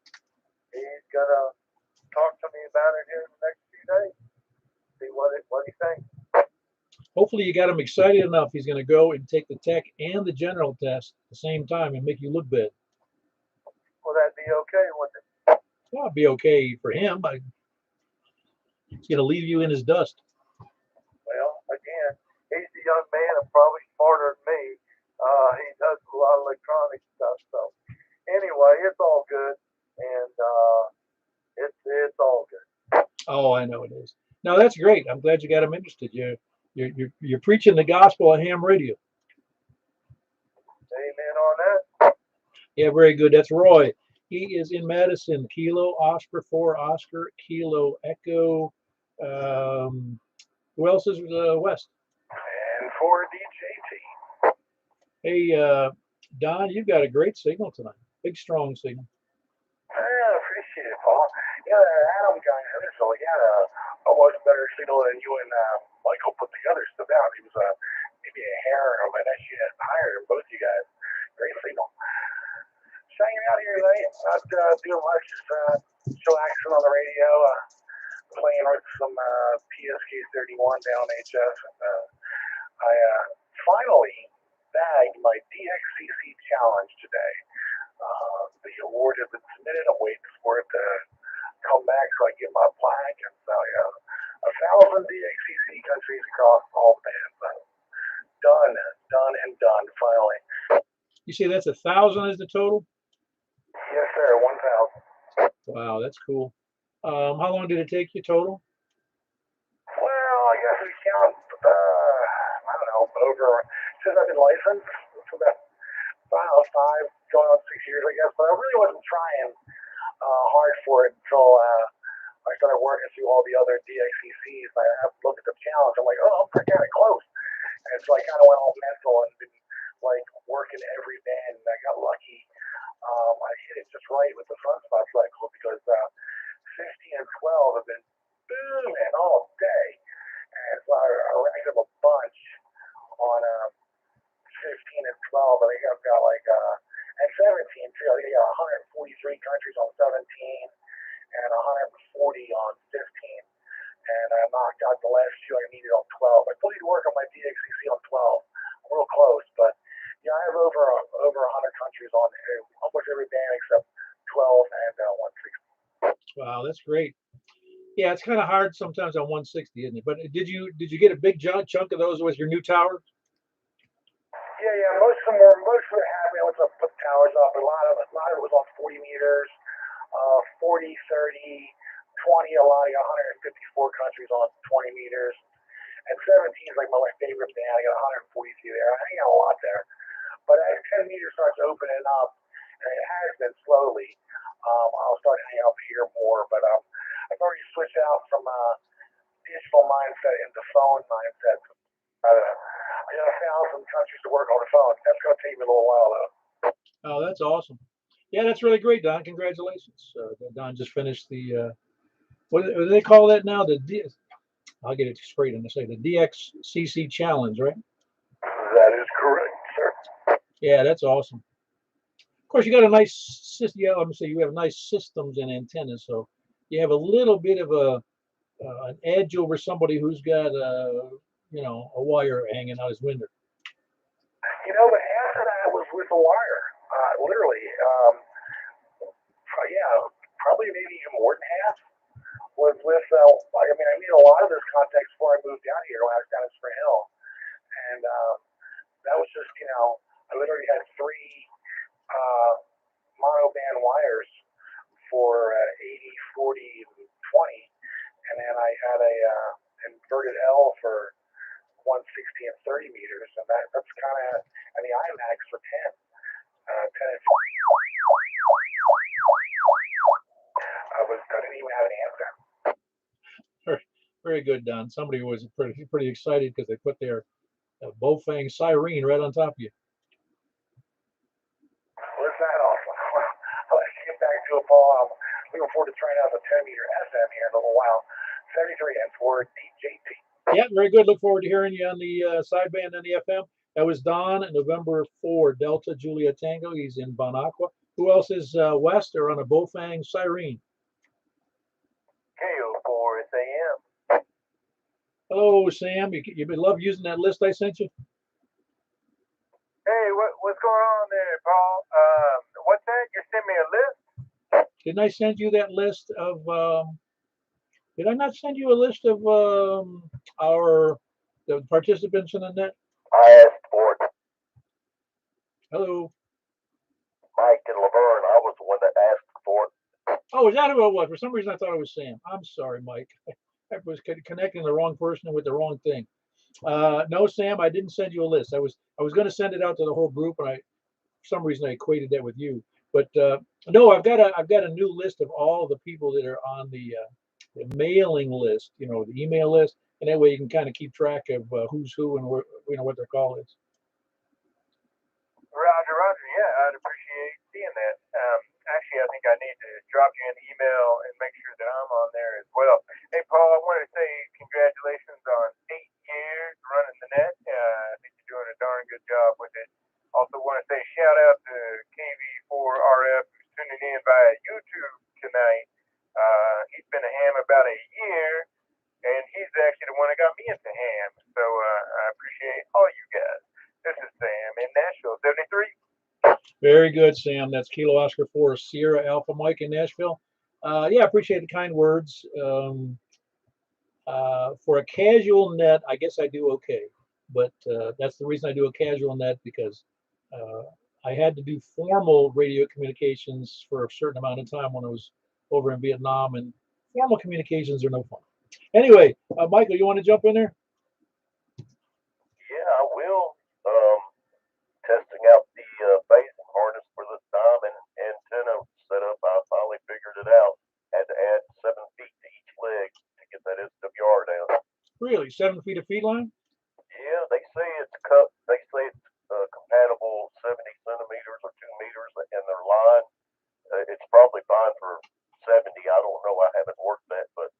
he's gonna talk to me about it here in the next few days. See what he thinks. Hopefully you got him excited enough. He's going to go and take the tech and the general test at the same time and make you look bad. Well, that'd be okay, wouldn't it? Well, it'd be okay for him, but it's going to leave you in his dust. Well, again, he's a young man and probably smarter than me. He does a lot of electronic stuff. So anyway, it's all good, and it's all good. Oh, I know it is. No, that's great. I'm glad you got him interested. You're preaching the gospel on ham radio. Amen on that. Yeah, very good. That's Roy. He is in Madison. Kilo Oscar 4 Oscar Kilo Echo. Who else is west? And for DJT. Hey, Don, you've got a great signal tonight. Big, strong signal. I appreciate it, Paul. Yeah, Adam got here, so he had a much better signal than you and Michael put together. So down, he was maybe a hair or an inch higher than both you guys. Great signal. Just hanging out here today, not doing much, just show action on the radio. playing with some PSK 31 down HS, and I finally bagged my DXCC challenge today. The award has been submitted. I'm waiting for it to come back so I get my plaque. And so, yeah, 1,000 DXCC countries across all bands. Done, finally. You say that's 1,000 is the total? Yes, sir, 1,000. Wow, that's cool. How long did it take you total? Well, I guess we count, I don't know, since I've been licensed, for about five, going on 6 years, I guess. But I really wasn't trying hard for it until I started working through all the other DXCCs. I have to look at the challenge. I'm like, oh, I'm pretty kind of close. And so I kind of went all mental and been like working every band. And I got lucky. I hit it just right with the front spot cycle because 15 and 12 have been booming all day. And so I racked up a bunch on 15 and 12. I think I've got like, and 17 too. I think I got 143 countries on 17 and 140 on 15. And I knocked out the last two I needed on 12. I still need to work on my DXCC on 12. I'm real close, but yeah, I have over 100 countries on almost every band except 12 and 160. Wow, that's great. Yeah, it's kind of hard sometimes on 160, isn't it? But did you get a big chunk of those with your new tower? Yeah. Most of them happy once I put the towers up. A lot of it was on 40 meters, 40, 30, 20. A lot. I got 154 countries on 20 meters, and 17 is like my favorite band. I got 142 there. I got a lot there, but as 10 meters starts opening up, and it has been slowly, I'll start hanging up here more. But I've already switched out from digital mindset into phone mindset. I got 1,000 countries to work on the phone. That's going to take me a little while, though. Oh, that's awesome. Yeah, that's really great, Don. Congratulations. Don just finished the, what do they call that now? I'll get it straight in a second. The DXCC challenge, right? That is correct, sir. Yeah, that's awesome. Of course, you got a nice system. Yeah, let me say you have nice systems and antennas, so you have a little bit of an edge over somebody who's got a wire hanging out his window. But half of that was with the wire, literally. Yeah, probably maybe even more than half was with. I made a lot of this context before I moved down here when I was down in Spring Hill, and that was just I literally had three mono band wires for 80, 40, and 20, and then I had a inverted L for 160 and 30 meters, and that's kind of, and the IMAX for 10 and 40. I didn't even have an answer. Very good, Don. Somebody was pretty excited because they put their Bofang siren right on top of you. What's that awesome? I'll let you get back to it, Paul. I'm looking forward to trying out the 10-meter FM here in a little while. 73 and for DJT. Yeah, very good. Look forward to hearing you on the sideband and the FM. That was Don, November 4, Delta Juliet Tango. He's in Bon Aqua. Who else is west or on a Bofang siren? KO4 SAM. Hello, Sam. You love using that list I sent you? Hey, what's going on there, Paul? What's that? You sent me a list? Didn't I send you that list of? Did I not send you a list of the participants in the net? I asked for it. Hello. Mike and Laverne, I was the one that asked for it. Oh, is that who it was? For some reason, I thought it was Sam. I'm sorry, Mike. I was connecting the wrong person with the wrong thing. No, Sam, I didn't send you a list. I was going to send it out to the whole group, and for some reason I equated that with you. But no, I've got a new list of all the people that are on the mailing list. The email list, and that way you can kind of keep track of who's who and what their call is. Roger. Yeah, I'd appreciate seeing that. Actually, I think I need to drop you an email and make sure that I'm on there as well. Hey, Paul, I want to say congratulations on 8 years running the net. I think you're doing a darn good job with it. Also want to say shout out to KV4RF who's tuning in via YouTube tonight. He's been a ham about a year, all you guys. This is Sam in Nashville, 73. Very good, Sam. That's Kilo Oscar 4 Sierra Alpha Mike in Nashville. Yeah, appreciate the kind words. For a casual net, I guess I do okay, but that's the reason I do a casual net, because I had to do formal radio communications for a certain amount of time when I was over in Vietnam, and formal communications are no fun. Anyway, Michael, you want to jump in there? Yeah, I will. Testing out the phasing harness for the diamond antenna setup. I finally figured it out. Had to add 7 feet to each leg to get that SWR down. Really, 7 feet of feed line? Yeah, they say it's cut. They say it's compatible 70 centimeters or 2 meters in their line. It's probably fine for 70. I don't know. I haven't worked that, but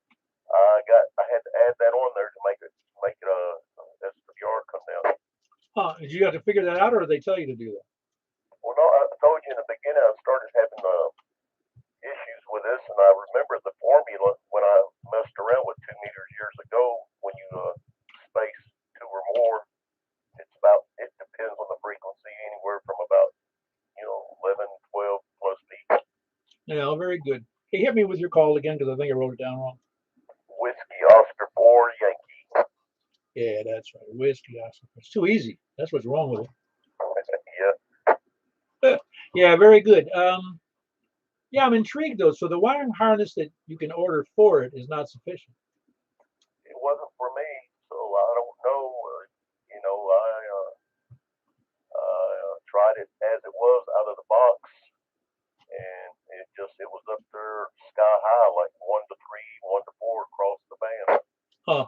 I had to add that on there to make it SWR come down. Did you have to figure that out, or did they tell you to do that? Well, no, I told you in the beginning I started having issues with this, and I remember the formula when I messed around with 2 meters years ago. When you space 2 or more, it depends on the frequency, anywhere from about 11, 12 plus feet. Yeah, very good. Hey, hit me with your call again, because I think I wrote it down wrong. Whiskey Oscar 4 Yankee. Yeah, that's right. Whiskey Oscar. It's too easy. That's what's wrong with it. Yeah. Yeah, very good. Yeah, I'm intrigued though. So the wiring harness that you can order for it is not sufficient. It wasn't for me, so I don't know. I tried it as it was out of the box, and it was up there sky high, like 1 to 3, 1 to 4 across the band. Huh.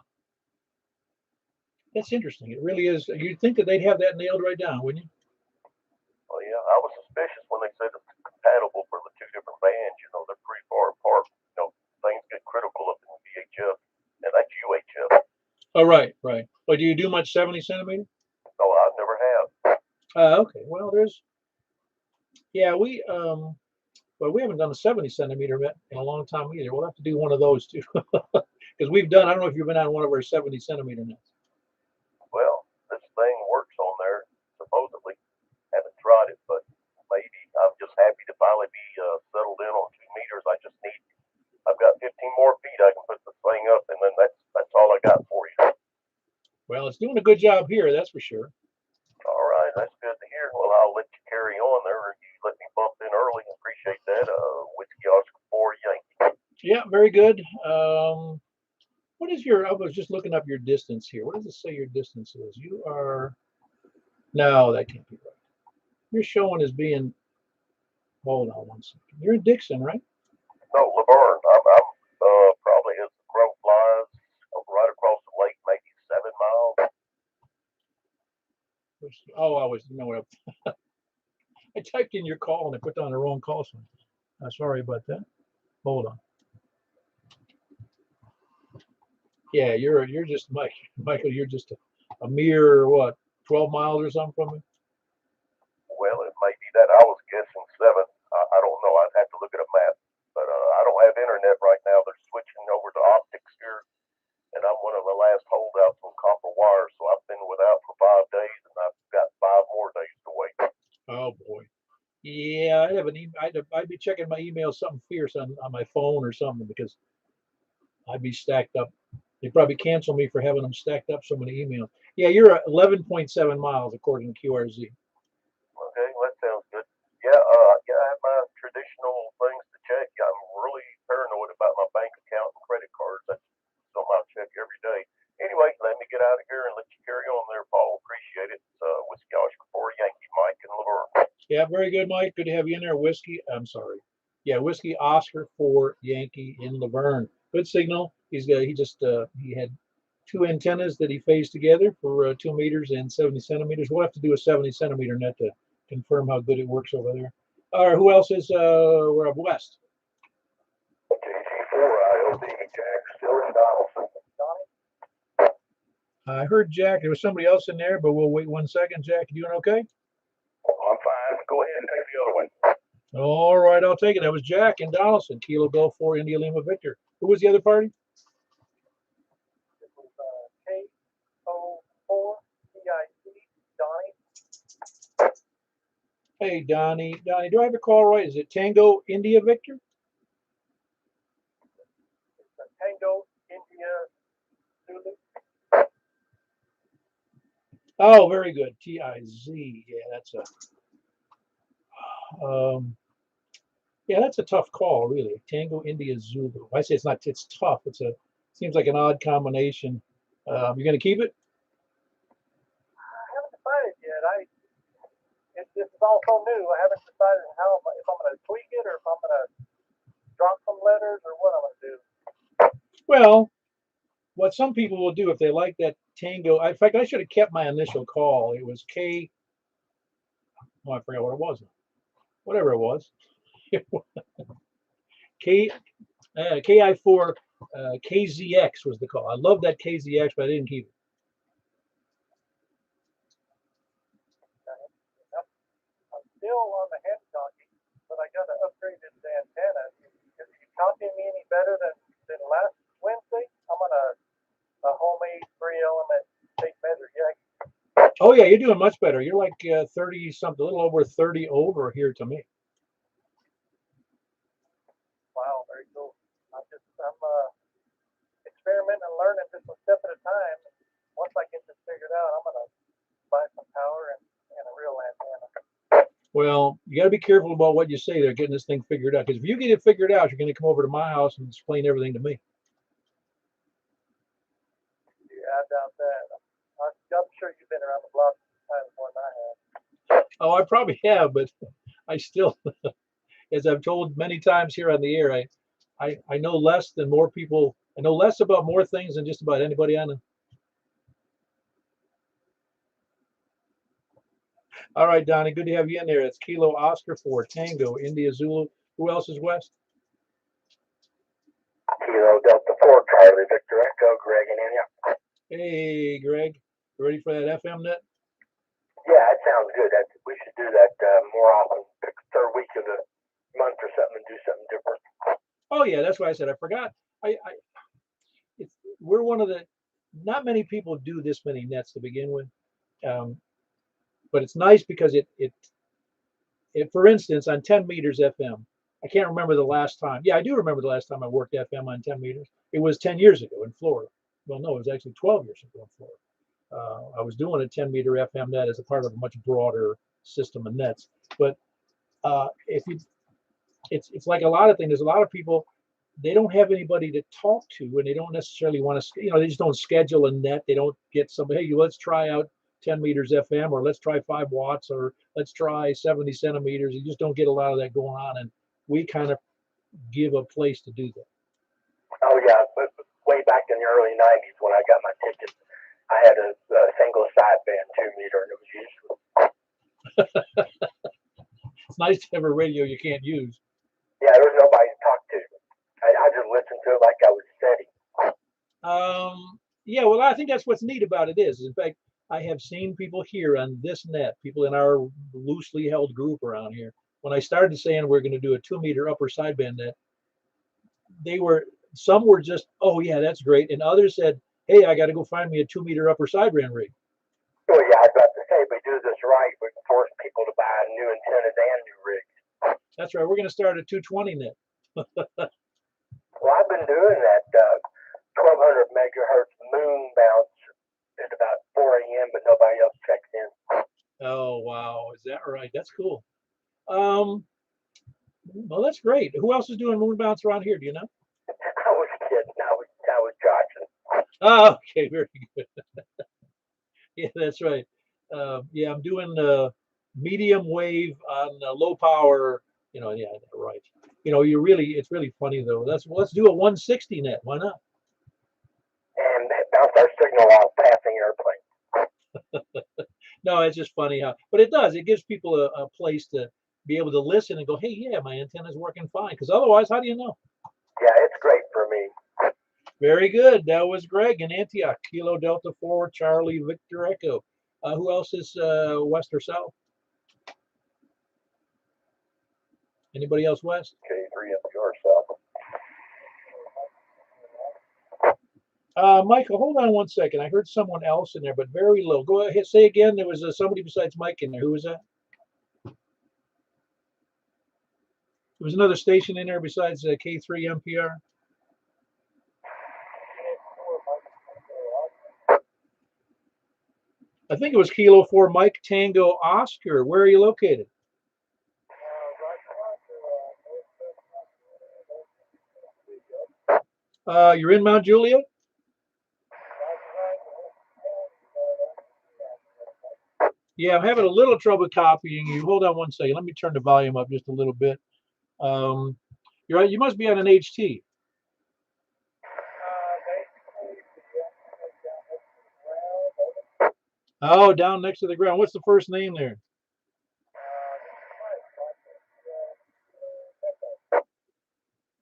That's interesting. It really is. You'd think that they'd have that nailed right down, wouldn't you? Well, yeah, I was suspicious when they said it's compatible for the 2 different bands. They're pretty far apart. Things get critical up in VHF, and that's UHF. Oh, right. But do you do much 70 centimeter? No, I never have. Okay. Well, yeah, we haven't done a 70 centimeter net in a long time either. We'll have to do one of those too, because I don't know if you've been on one of our 70 centimeter nets. Well, this thing works on there, supposedly. Haven't tried it, but maybe. I'm just happy to finally be settled in on 2 meters. I've got 15 more feet I can put this thing up, and then that's all I got for you. Well, it's doing a good job here, that's for sure. All right, that's good to hear. Well, I'll let you carry on there. You let me bump in early. Appreciate that. Whiskey Oscar 4 Yankee. Yeah, very good. What is I was just looking up your distance here. What does it say your distance is? You are, no, that can't be right. You're showing as being, hold on one second. You're in Dixon, right? No, Laverne. I'm probably as the crow flies right across the lake, maybe 7 miles. Oh, I was, I typed in your call and I put down the wrong call sign. Sorry about that. Hold on. Yeah, you're just Michael. You're just a mere 12 miles or something from me. Well, it may be that. I was guessing 7. I don't know. I'd have to look at a map. But I don't have internet right now. They're switching over to optics here, and I'm one of the last holdouts on copper wire. So I've been without for 5 days, and I've got 5 more days to wait. Oh boy. Yeah, I'd be checking my email something fierce on my phone or something, because I'd be stacked up. They'd probably cancel me for having them stacked up so many emails. Yeah, you're at 11.7 miles according to QRZ. Okay, well, that sounds good. Yeah, I have my traditional things to check. I'm really paranoid about my bank account and credit cards. That's something I check every day. Anyway, let me get out of here and let you carry on there, Paul. Appreciate it. Whiskey Oscar 4 Yankee, Mike and Laverne. Yeah, very good, Mike. Good to have you in there. Whiskey Oscar 4 Yankee in Laverne. Good signal. He had 2 antennas that he phased together for 2 meters and 70 centimeters. We'll have to do a 70 centimeter net to confirm how good it works over there. Who else is we're up west? KG4IOD, Jack, still in Donaldson. I heard Jack. There was somebody else in there, but we'll wait 1 second. Jack, you doing okay? I'm fine. Go ahead and take the other one. All right, I'll take it. That was Jack in Donaldson. Kilo Golf 4 India Lima Victor. Who was the other party? It was K04 CIC. Okay, Donnie. Donnie, do I have a call right? Is it Tango India Victor? Tango, India, Zulu. Oh, very good. TIZ. Yeah, that's a tough call, really. Tango India Zulu. I say it's not. It's tough. Seems like an odd combination. You're gonna keep it? I haven't decided yet. This is all so new. I haven't decided if I'm going to tweak it or if I'm going to drop some letters or what I'm going to do. Well, what some people will do if they like that Tango. In fact, I should have kept my initial call. It was K. Oh, I forgot what it was. Whatever it was. K. KI4 KZX was the call. I love that KZX, but I didn't keep it. I'm still on the hand talking, but I got to upgrade this antenna. Is you copying me any better than last Wednesday? I'm on a homemade 3-element tape measure Yagi. Oh yeah, you're doing much better. You're like 30 something, a little over 30 over here to me. Wow, very cool. I'm experimenting and learning just a step at a time. Once I get this figured out, I'm gonna buy some power and a real antenna. Well, you got to be careful about what you say there, getting this thing figured out. Because if you get it figured out, you're going to come over to my house and explain everything to me. Yeah, I doubt that. I'm sure you've been around the block times more than I have. Oh, I probably have, but I still, as I've told many times here on the air, I know less than more people. I know less about more things than just about anybody I know. All right, Donnie, good to have you in there. It's Kilo Oscar for Tango, India Zulu. Who else is West? Kilo Delta 4, Charlie Victor Echo, Greg and India. Hey, Greg, you ready for that FM net? Yeah, that sounds good. We should do that more often. Pick the third week of the month or something and do something different. Oh yeah, that's why I said I forgot. We're one of the, not many people do this many nets to begin with, but it's nice because it for instance on 10 meters FM, I can't remember the last time. Yeah, I do remember the last time I worked FM on 10 meters. It was 10 years ago in Florida. Well, no, it was actually 12 years ago in Florida. I was doing a 10 meter FM net as a part of a much broader system of nets. But it's like a lot of things. There's a lot of people, they don't have anybody to talk to, and they don't necessarily want to, they just don't schedule a net. They don't get somebody, hey, let's try out 10 meters FM, or let's try 5 watts, or let's try 70 centimeters. You just don't get a lot of that going on, and we kind of give a place to do that. Oh yeah, but way back in the early 90s when I got my ticket, I had a single sideband 2-meter, and it was useless. It's nice to have a radio you can't use. Yeah, there was nobody to talk to. I just listened to it like I was steady. Yeah, well, I think that's what's neat about it is, in fact, I have seen people here on this net, people in our loosely held group around here, when I started saying we're going to do a 2-meter upper sideband net, some were just, oh yeah, that's great. And others said, hey, I got to go find me a 2-meter upper sideband rig. Oh yeah, I was about to say, if we do this right, we can force people to buy new antennas and new rigs. That's right. We're going to start a 220 net. Well, I've been doing that 1200 megahertz moon bounce at about 4 a.m., but nobody else checks in. Oh, wow. Is that right? That's cool. Well, that's great. Who else is doing moon bounce around here? Do you know? I was kidding. I was joshing. Oh, okay. Very good. Yeah, that's right. Yeah, I'm doing medium wave on low power. Yeah, right. It's really funny though. Let's do a 160 net. Why not? And bounce our signal off passing airplanes. No, it's just funny how, but it does. It gives people a place to be able to listen and go, hey, yeah, my antenna's working fine. Because otherwise, how do you know? Yeah, it's great for me. Very good. That was Greg in Antioch, Kilo Delta 4, Charlie Victor Echo. Who else is west or south? Anybody else west? K3 up yourself. Michael, hold on one second. I heard someone else in there, but very low. Go ahead. Say again. There was somebody besides Mike in there. Who was that? There was another station in there besides K3 MPR. I think it was Kilo 4 Mike Tango Oscar. Where are you located? You're in Mount Juliet? Yeah, I'm having a little trouble copying you. Hold on one second. Let me turn the volume up just a little bit. You're right. You must be on an HT. Oh, down next to the ground. What's the first name there?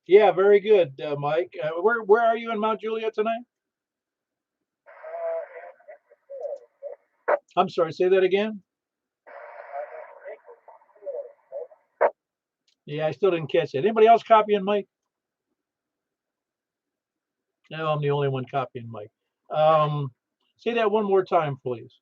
Yeah, very good, Mike. Where are you in Mount Juliet tonight? I'm sorry, say that again. Yeah, I still didn't catch it. Anybody else copying Mike? No, I'm the only one copying Mike. Say that one more time, please.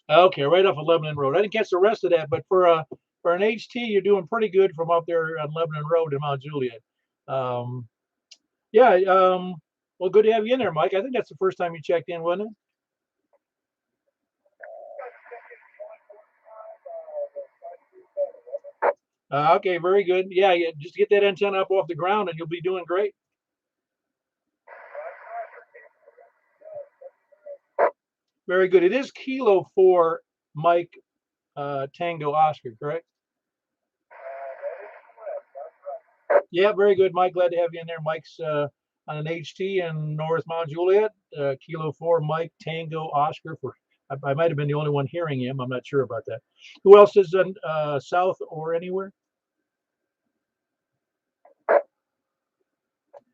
Okay, right off of Lebanon Road. I didn't catch the rest of that, but for an HT, you're doing pretty good from up there on Lebanon Road in Mount Juliet. Yeah, well, good to have you in there, Mike. I think that's the first time you checked in, wasn't it? Okay, very good. Yeah, just get that antenna up off the ground and you'll be doing great. Very good. It is Kilo 4 Mike Tango Oscar, correct? Yeah, very good, Mike. Glad to have you in there. Mike's on an HT in North Mount Juliet. Kilo 4 Mike Tango Oscar. I might have been the only one hearing him. I'm not sure about that. Who else is in south or anywhere?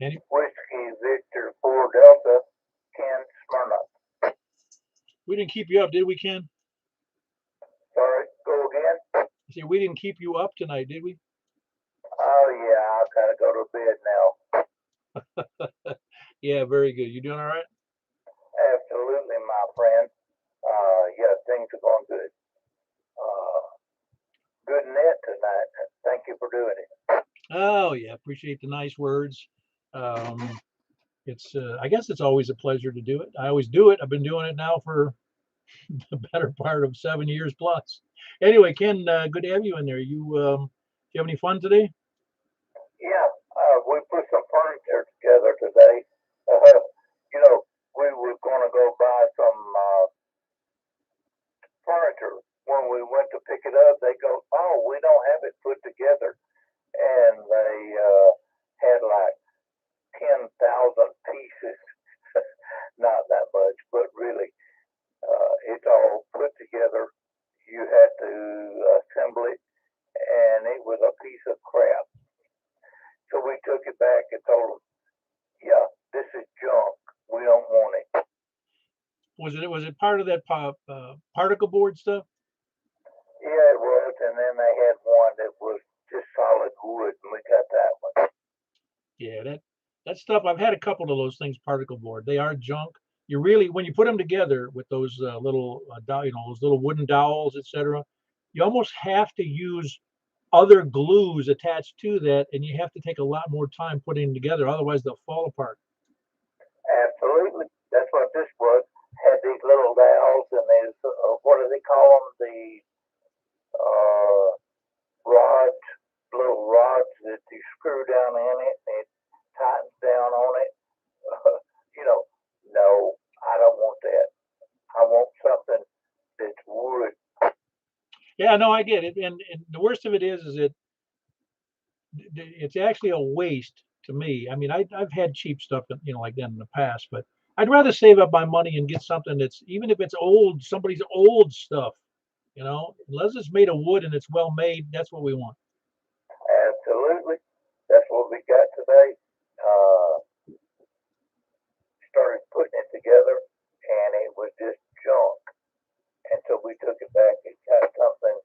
Any? Whiskey Victor 4 Delta 10 Smyrna. We didn't keep you up, did we, Ken? Sorry, go again. See, we didn't keep you up tonight, did we? Oh yeah, I've got to go to bed now. Yeah, very good. You doing all right? Absolutely, my friend. Yeah, things are going good. Good net tonight. Thank you for doing it. Oh yeah, appreciate the nice words. It's I guess it's always a pleasure to do it. I always do it. I've been doing it now for the better part of 7 years plus. Anyway, Ken, good to have you in there. You have any fun today? Yeah, we put some furniture together today. You know, we were going to go buy some furniture. When we went to pick it up, they go, "Oh, we don't have it put together," and they had like 10,000 pieces. Not that much, but really, it's all put together. You had to assemble it, and it was a piece of crap. So we took it back and told them, "Yeah, this is junk. We don't want it." Was it part of that particle board stuff? Yeah, it was. And then they had one that was just solid wood, and we got that one. Yeah, that stuff. I've had a couple of those things, particle board. They are junk. You really, when you put them together with those little, those little wooden dowels, etc., you almost have to use other glues attached to that, and you have to take a lot more time putting them together. Otherwise, they'll fall apart. Absolutely. That's what this was. Had these little dowels, and there's, what do they call them? The rods, little rods that you screw down in it, and it tightens down on it. No, I don't want that. I want something that's wood. Yeah, no, I get it. And the worst of it is it's actually a waste to me. I mean, I've had cheap stuff, like that in the past, but I'd rather save up my money and get something that's, even if it's old, somebody's old stuff, unless it's made of wood and it's well made, that's what we want. Absolutely. That's what we got today. Started putting it together, and it was just junk. And so we took it back and got something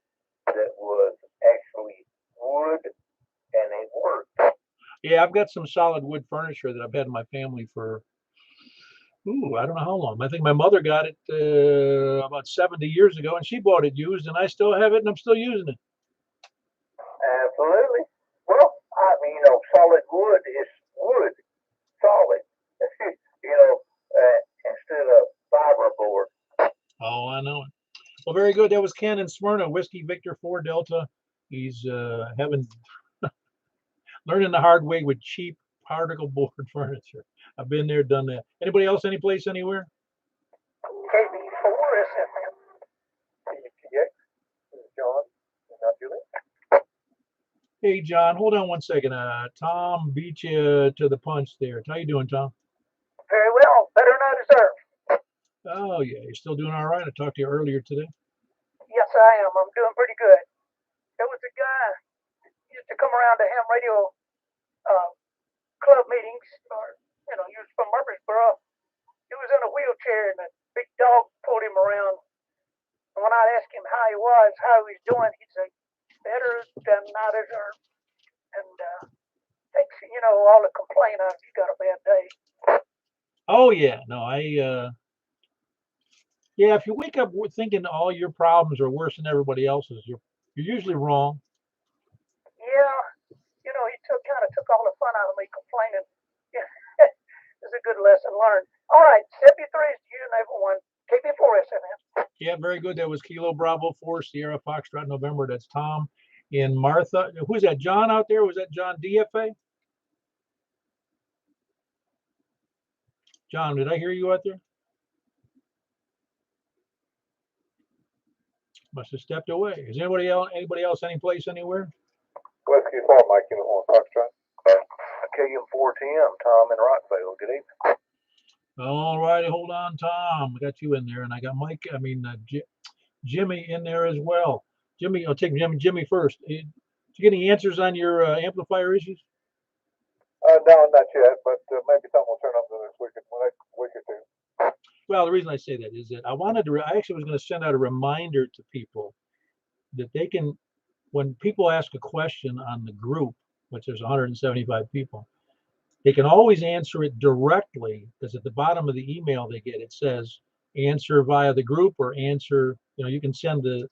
that was actually wood, and it worked. Yeah, I've got some solid wood furniture that I've had in my family for Ooh, I don't know how long. I think my mother got it about 70 years ago, and she bought it used, and I still have it, and I'm still using it. Absolutely. Well, I mean, solid wood is wood, solid. Instead of fiberboard. Oh, I know it. Well, very good. That was Ken in Smyrna, Whiskey Victor 4 Delta. He's having learning the hard way with cheap particle board furniture. I've been there, done that. Anybody else, any place, anywhere? KB4 is Yes, this is John. Not Juliet. Hey, John, hold on one second. Tom beat you to the punch there. How you doing, Tom? very well, better than I deserve. Oh, yeah, you're still doing all right. I talked to you earlier today. Yes, I am. I'm doing pretty good. There was a guy used to come around to ham radio uh, club meetings, or he was from Murfreesboro. He was in a wheelchair, and a big dog pulled him around. And when I asked him how he was, how he was doing, he said, "Better than I deserve." And thanks, all the complaint of you got a bad day. Oh, yeah. No, yeah, if you wake up thinking all your problems are worse than everybody else's, you're usually wrong. Yeah, he took all the fun out of me complaining. Yeah, it's a good lesson learned. All right, 73 is you and everyone. KB4 SMN. Yeah, very good. That was Kilo Bravo 4 Sierra Foxtrot November. That's Tom in Martha. Who's that? John out there? Was that John DFA? John, did I hear you out there? Must have stepped away. Is anybody else, any place, anywhere? Whiskey 4, Mike, Uniform Foxtrot. KM410, Tom in Rockville. Good evening. All righty, hold on, Tom. I got you in there, and I got Jimmy in there as well. Jimmy, I'll take Jimmy first. Did you get any answers on your amplifier issues? No, not yet, but maybe something will turn up in this next week or two. Well, the reason I say that is that I actually was going to send out a reminder to people that they can, when people ask a question on the group, which there's 175 people, they can always answer it directly, because at the bottom of the email they get, it says answer via the group, or answer, you can send the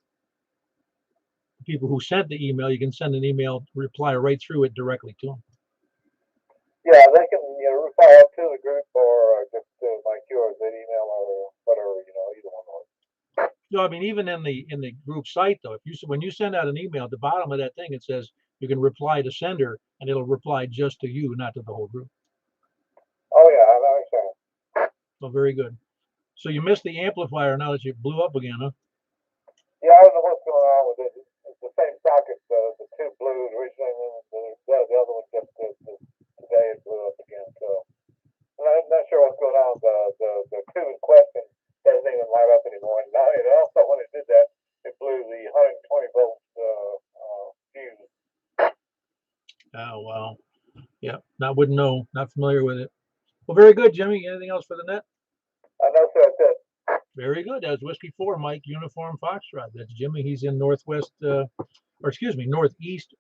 people who sent the email, you can send an email reply right through it directly to them. Yeah, they can reply up to the group, or just like yours, that email or whatever, either one. No, I mean, even in the group site though, when you send out an email, at the bottom of that thing it says you can reply to sender, and it'll reply just to you, not to the whole group. Oh yeah, I understand. Oh, very good. So you missed the amplifier now that you blew up again, huh? Yeah, I don't know what's going on with it. It's the same socket, the two blew originally, and the other one just today it blew up again. So I'm not sure what's going on. The two in question doesn't even light up anymore. And now, and also when it did that, it blew the 120 volt fuse. Oh, wow. Yeah, I wouldn't know. Not familiar with it. Well, very good, Jimmy. Anything else for the net? No, sir, that's it. Very good. That was Whiskey 4, Mike, Uniform Foxtrot. That's Jimmy. He's in northeast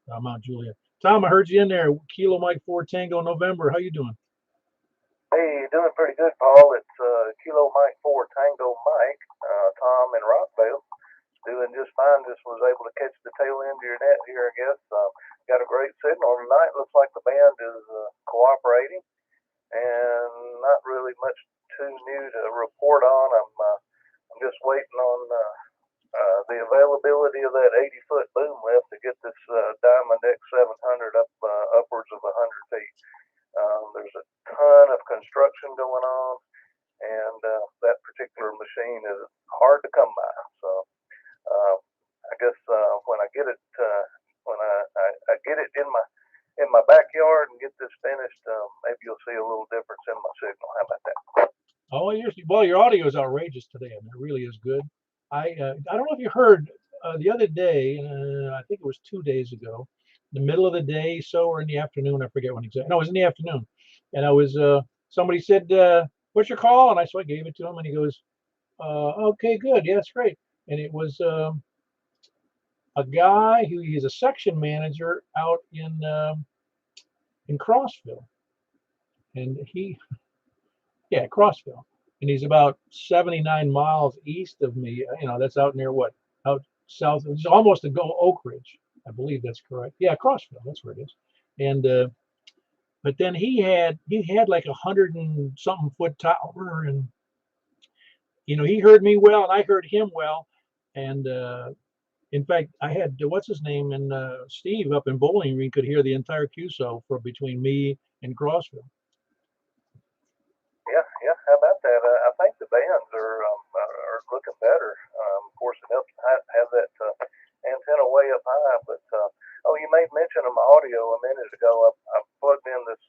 Mount Juliet. Tom, I heard you in there. Kilo Mike 4 Tango November. How you doing? Hey, doing pretty good, Paul. It's Kilo Mike 4 Tango Mike, Tom in Rockville. Doing just fine. Just was able to catch the tail end of your net here, I guess. Got a great signal tonight. Looks like the band is cooperating, and not really much too new to report on. I'm just waiting on the availability of that 80-foot boom lift to get this Diamond X700 up upwards of 100 feet. There's a ton of construction going on, and that particular machine is hard to come by. So I guess when I get it when I get it in my backyard and get this finished, maybe you'll see a little difference in my signal. How about that? Oh, your audio is outrageous today. I mean, it really is good. I don't know if you heard the other day. I think it was 2 days ago, the middle of the day, or in the afternoon. I forget when exactly. No, it was in the afternoon. And I was somebody said, "What's your call?" And I gave it to him, and he goes, "Okay, good. Yeah, that's great." And it was a guy who is a section manager out in Crossville, and Crossville. and he's about 79 miles east of me. You know, that's out near what? Out south. It's almost to go Oak Ridge. I believe that's correct. Yeah, Crossville. That's where it is. And but then he had like 100 and something foot tower, and you know he heard me well, and I heard him well, and in fact I had what's his name and Steve up in Bowling Green could hear the entire QSO for between me and Crossville. Yeah, yeah. How about that? I think the bands are looking better. Of course, it helps have that antenna way up high. But oh, you made mention of my audio a minute ago. I plugged in this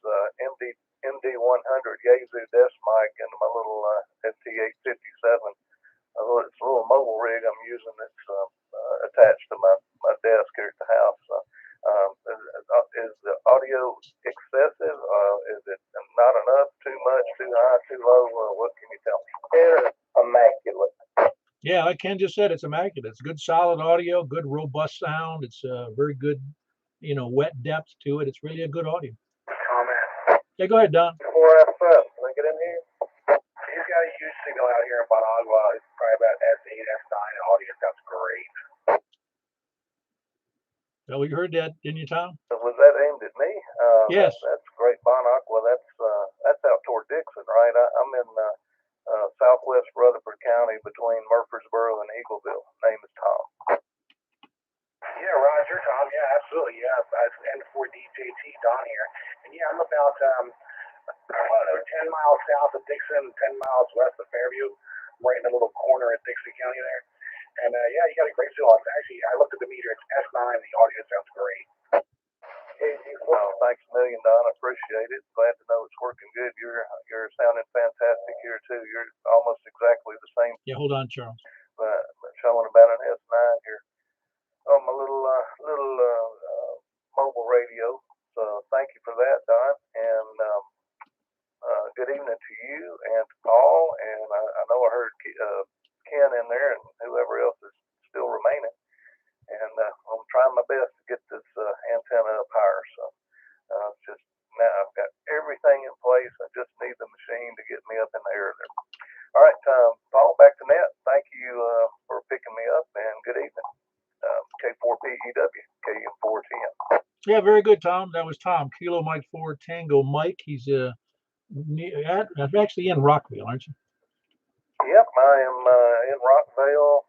MD100 Yaesu desk mic into my little ST857. It's a little mobile rig I'm using that's attached to my desk here at the house. Is the audio excessive? Is it not enough? Too much? Too high? Too low? What can you tell me? It's immaculate. Yeah, like Ken just said, it's immaculate. It's good solid audio, good robust sound. It's very good, you know, wet depth to it. It's really a good audio. Comment. Yeah, go ahead, Don. 4FM. Can I get in here? He's got a huge signal out here in Bonagua. It's probably about S8, S9, and audio sounds great. Well, we heard that, didn't you, Tom? Was that aimed at me? Yes. That's great. Bonagua. That's out toward Dixon, right? I'm in southwest Rutherford County between Murfreesboro and Eagleville. Name is Tom. Yeah, Roger, Tom. Yeah, absolutely. Yeah, N4DJT Don here. And yeah, I'm about, I don't know, 10 miles south of Dixon, 10 miles west of Fairview. I'm right in a little corner in Dixie County there. And yeah, you got a great signal. Actually, I looked at the meter. It's S9. The audio sounds great. Well, thanks a million, Don. I appreciate it. Glad to know it's working good. You're sounding fantastic here too. You're almost exactly the same. Yeah, hold on, Charles. Showing about an S9 here on my little mobile radio. So thank you for that, Don. And good evening to you and to Paul. And I know I heard Ken in there and whoever else is still remaining. And I'm trying my best to get this antenna up higher. So just now I've got everything in place. I just need the machine to get me up in the air there. All right, Paul, back to net. Thank you for picking me up, and good evening. K4PEW, KM410. Yeah, very good, Tom. That was Tom. Kilo Mike 4 Tango Mike. He's actually in Rockville, aren't you? Yep, I am in Rockville.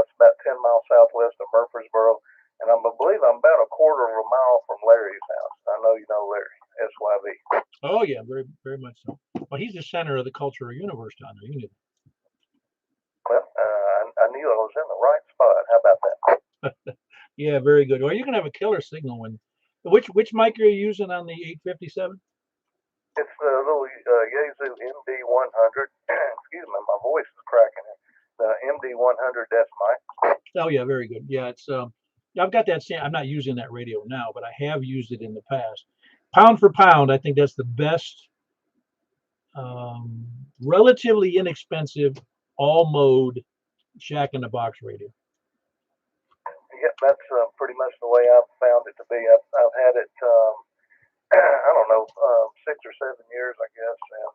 It's about 10 miles southwest of Murfreesboro, and I believe I'm about a quarter of a mile from Larry's house. I know you know Larry, SYV. Oh yeah, very very much so. Well, he's the center of the cultural universe down there. You knew. Well, I knew I was in the right spot. How about that? Yeah, very good. Well, you're gonna have a killer signal when. Which mic are you using on the 857? It's the little Yaesu MD100. Excuse me, my voice is cracking. The MD100 desk mic. Oh yeah, very good. Yeah, it's I've got that. I'm not using that radio now, but I have used it in the past. Pound for pound, I think that's the best, relatively inexpensive, all mode Shack in the Box radio. Yep, that's pretty much the way I've found it to be. I've had it, I don't know, 6 or 7 years, I guess, and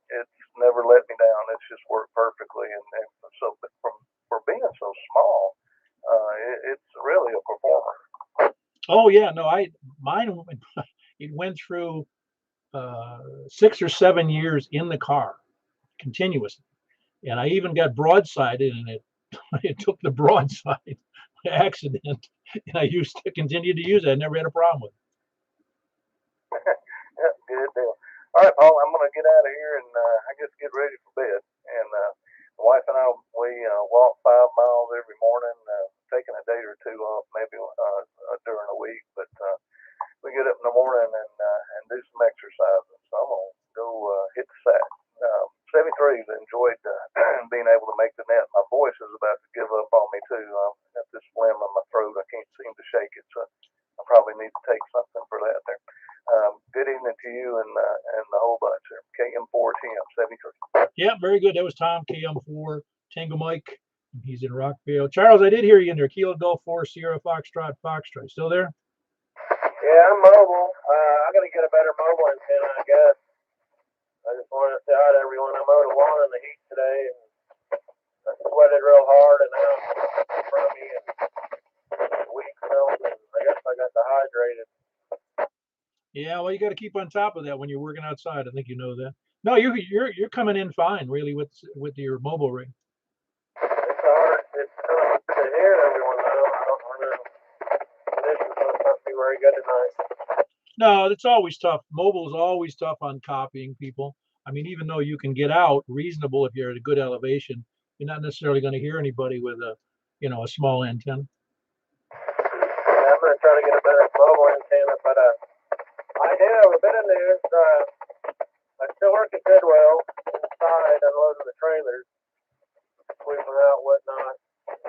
it's never let me down. It's just worked perfectly, and so for being so small, it's really a performer. Oh yeah, no, mine it went through 6 or 7 years in the car continuously, and I even got broadsided, and it took the broadside accident, and I used to continue to use it. I never had a problem with it. Yeah, good deal. All right, Paul, I'm going to get out of here and I guess get ready for bed. And my wife and I, we walk 5 miles every morning, taking a day or two off maybe during the week. But we get up in the morning and do some exercises. So I'm going to go hit the sack. 73's enjoyed being able to make the net. My voice is about to give up on me too. I've got this phlegm in my throat. I can't seem to shake it. So I probably need to take something for that there. Good evening to you and the whole bunch there. KM410 73. Yeah, very good. That was Tom, KM4 Tango Mike. He's in Rockville. Charles, I did hear you in there. Kilo Golf 4 Sierra Foxtrot. Still there? Yeah, I'm mobile. I'm going to get a better mobile antenna, I guess. I just wanted to say hi to everyone. I mowed a lawn in the heat today, and I sweated real hard, and now I'm crummy and weak filled, and I guess I got dehydrated. Yeah, well, you got to keep on top of that when you're working outside. I think you know that. No, you're coming in fine, really, with your mobile rig. It's hard. It's hard to hear everyone though. I don't know. Conditions must not be very good tonight. No, it's always tough. Mobile is always tough on copying people. I mean, even though you can get out reasonable if you're at a good elevation, you're not necessarily going to hear anybody with a small antenna. Yeah, I'm gonna try to get a better mobile antenna, but I do have a bit of news. I still work at Goodwill inside, unloading the trailers, sweeping out whatnot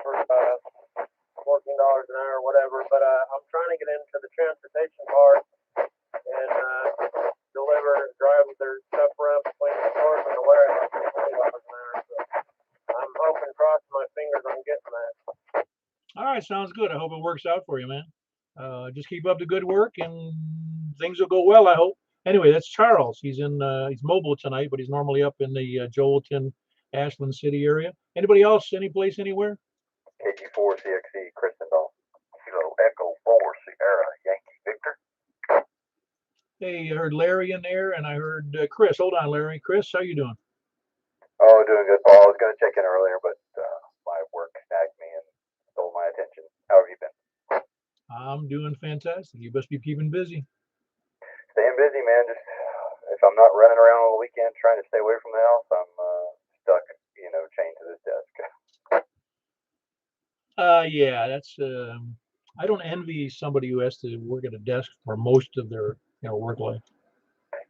for $14 an hour, or whatever. But I'm trying to get into the transportation part and drive their stuff around between the stores and the warehouse for $20 an hour. So I'm hoping, crossing my fingers, I'm getting that. All right, sounds good. I hope it works out for you, man. Just keep up the good work, and things will go well, I hope. Anyway, that's Charles. He's mobile tonight, but he's normally up in the Joelton, Ashland City area. Anybody else? Any place, anywhere? KG4 CXE, Christendall, Kilo Echo 4 Sierra Yankee Victor. Hey, I heard Larry in there, and I heard Chris. Hold on, Larry. Chris, how you doing? Oh, doing good, Paul. I was going to check in earlier, but my work snagged me and stole my attention. How have you been? I'm doing fantastic. You must be keeping busy. Staying busy, man. Just if I'm not running around on the weekend trying to stay away from the house, I'm stuck, chained to this desk. Yeah, that's. I don't envy somebody who has to work at a desk for most of their work life.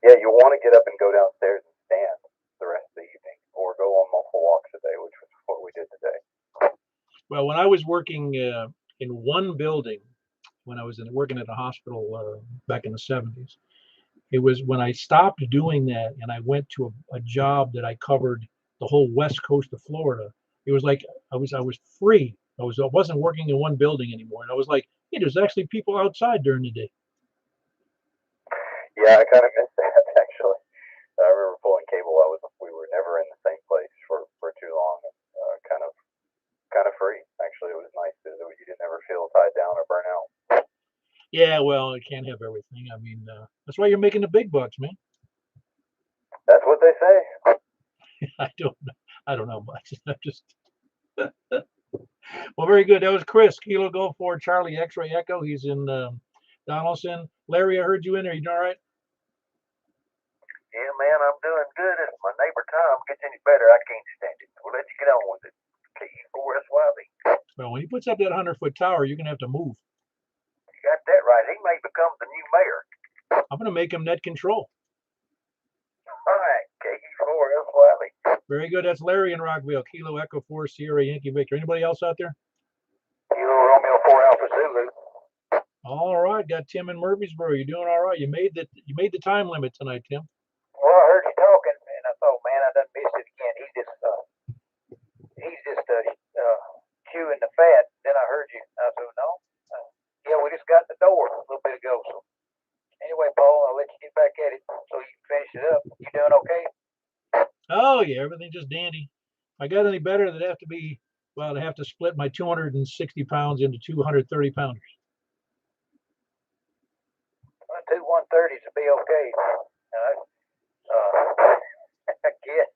Yeah, you want to get up and go downstairs and stand the rest of the evening, or go on multiple walks a day, which was what we did today. Well, when I was working in one building, when I was working at a hospital back in the 70s, it was when I stopped doing that and I went to a job that I covered the whole west coast of Florida. It was like I was free. I wasn't working in one building anymore, and I was like, hey, there's actually people outside during the day. Yeah, I kind of missed that actually. I remember pulling cable. We were never in the same place for too long. Kind of free. Actually, it was nice that you didn't ever feel tied down or burn out. Yeah, well, you can't have everything. I mean, that's why you're making the big bucks, man. That's what they say. I don't know much. I'm just. Well, very good. That was Chris. Kilo Go 4 Charlie X-Ray Echo. He's in Donaldson. Larry, I heard you in there. You doing all right? Yeah, man, I'm doing good. If my neighbor Tom gets any better, I can't stand it. We'll let you get on with it. KE4SYB. Well, when he puts up that 100-foot tower, you're gonna have to move. You got that right. He may become the new mayor. I'm gonna make him net control. All right, KE4SYB. Very good. That's Larry in Rockville. Kilo Echo 4 Sierra Yankee Victor. Anybody else out there? Kilo Romeo 4 Alpha Zulu. All right. Got Tim in Murfreesboro. You're doing all right. You made the time limit tonight, Tim. Well, I heard you talking, and I thought, man, I done missed it again. He's just chewing the fat. Then I heard you. I said, no. Yeah, we just got in the door a little bit ago. So anyway, Paul, I'll let you get back at it so you can finish it up. You doing okay? Oh yeah, everything just dandy. If I got any better, I'd have to split my 260 pounds into 230 pounders. Well, 2 130s would be okay. I guess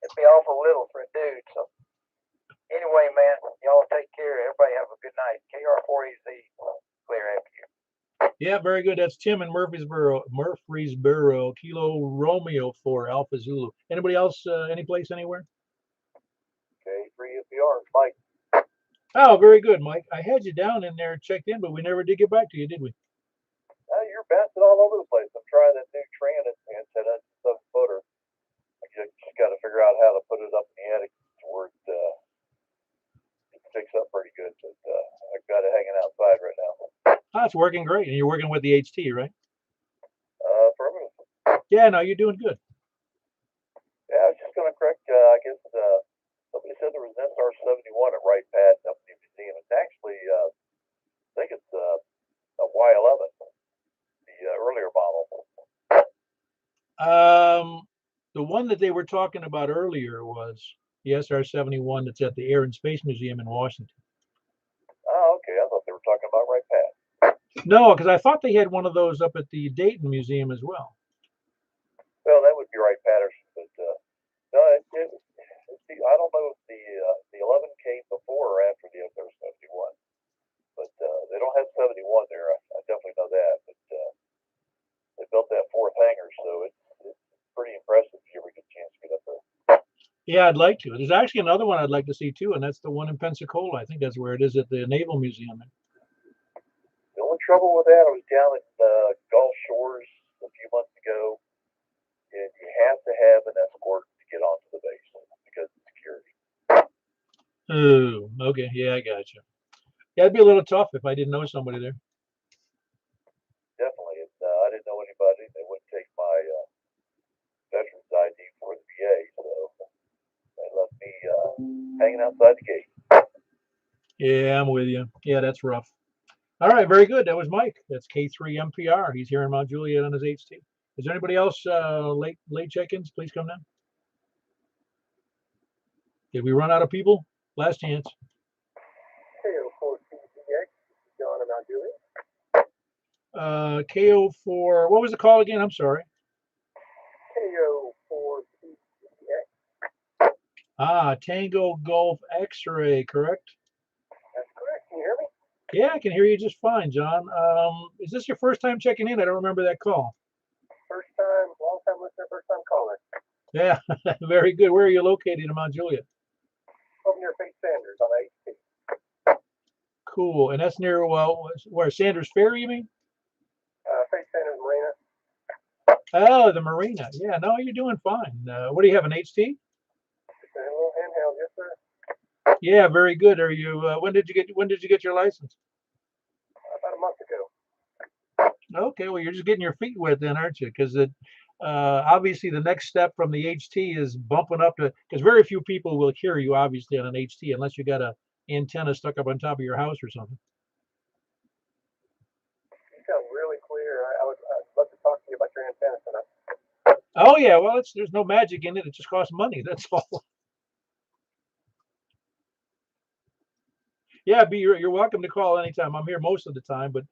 it'd be awful little for a dude. So anyway, man, y'all take care. Everybody have a good night. KR4AZ, clear after you. Yeah, very good. That's Tim in Murfreesboro. Kilo Romeo 4 Alpha Zulu. Anybody else? Any place, anywhere? Okay, 3FBR, Mike. Oh, very good, Mike. I had you down in there, checked in, but we never did get back to you, did we? You're bouncing all over the place. I'm trying that new Trans antenna, 7-footer. I just got to figure out how to put it up in the attic where it picks up pretty good. But I've got it hanging outside right now. Oh, it's working great. And you're working with the HT, right? For a minute. Yeah, no, you're doing good. Yeah, I was just going to correct, I guess somebody said there was an SR71 at Wright Pad up in the museum. It's actually, I think it's a Y11, the earlier model. The one that they were talking about earlier was the SR-71 that's at the Air and Space Museum in Washington. Oh, okay. I thought they were talking about Wright Pat. No, because I thought they had one of those up at the Dayton Museum as well. Well, that would be Wright Patterson, but no, I don't know if the 11 came before or after the SR-71, but they don't have 71 there. I definitely know that, but they built that fourth hangar, so it's pretty impressive if you ever get a chance to get up there. Yeah, I'd like to. There's actually another one I'd like to see too, and that's the one in Pensacola. I think that's where it is at the Naval Museum. The only trouble with that, I was down at Gulf Shores a few months ago, and you have to have an escort to get onto the base because of security. Oh, okay. Yeah, I got you. Yeah, it'd be a little tough if I didn't know somebody there. Definitely. I didn't know anybody. They wouldn't take my veteran's ID for the VA, so they left me hanging outside the gate. Yeah, I'm with you. Yeah, that's rough. All right, very good. That was Mike. That's K3MPR. He's here in Mount Juliet on his HT. Is there anybody else late check-ins? Please come down. Did we run out of people? Last chance. KO4PCX, John and Mount Juliet. KO4, what was the call again? I'm sorry. KO4PCX. Tango Golf X-ray, correct? That's correct. Can you hear me? Yeah, I can hear you just fine, John. Is this your first time checking in? I don't remember that call. First time, long time listener, first time caller. Yeah, very good. Where are you located in Mount Juliet? Over near Faith Sanders on HT. Cool. And that's near, well, where, Sanders Ferry, you mean? Faith Sanders Marina. Oh, the marina. Yeah, no, you're doing fine. What do you have, an HT? Just a little handheld, yes, sir. Yeah, very good. Are you? When did you get your license? About a month ago. Okay, well, you're just getting your feet wet then, aren't you? Because obviously the next step from the HT is bumping up to, because very few people will hear you obviously on an HT unless you got a antenna stuck up on top of your house or something. You sound really clear. I'd love to talk to you about your antenna tonight. Oh yeah, well, there's no magic in it. It just costs money. That's all. Yeah, you're welcome to call anytime. I'm here most of the time, but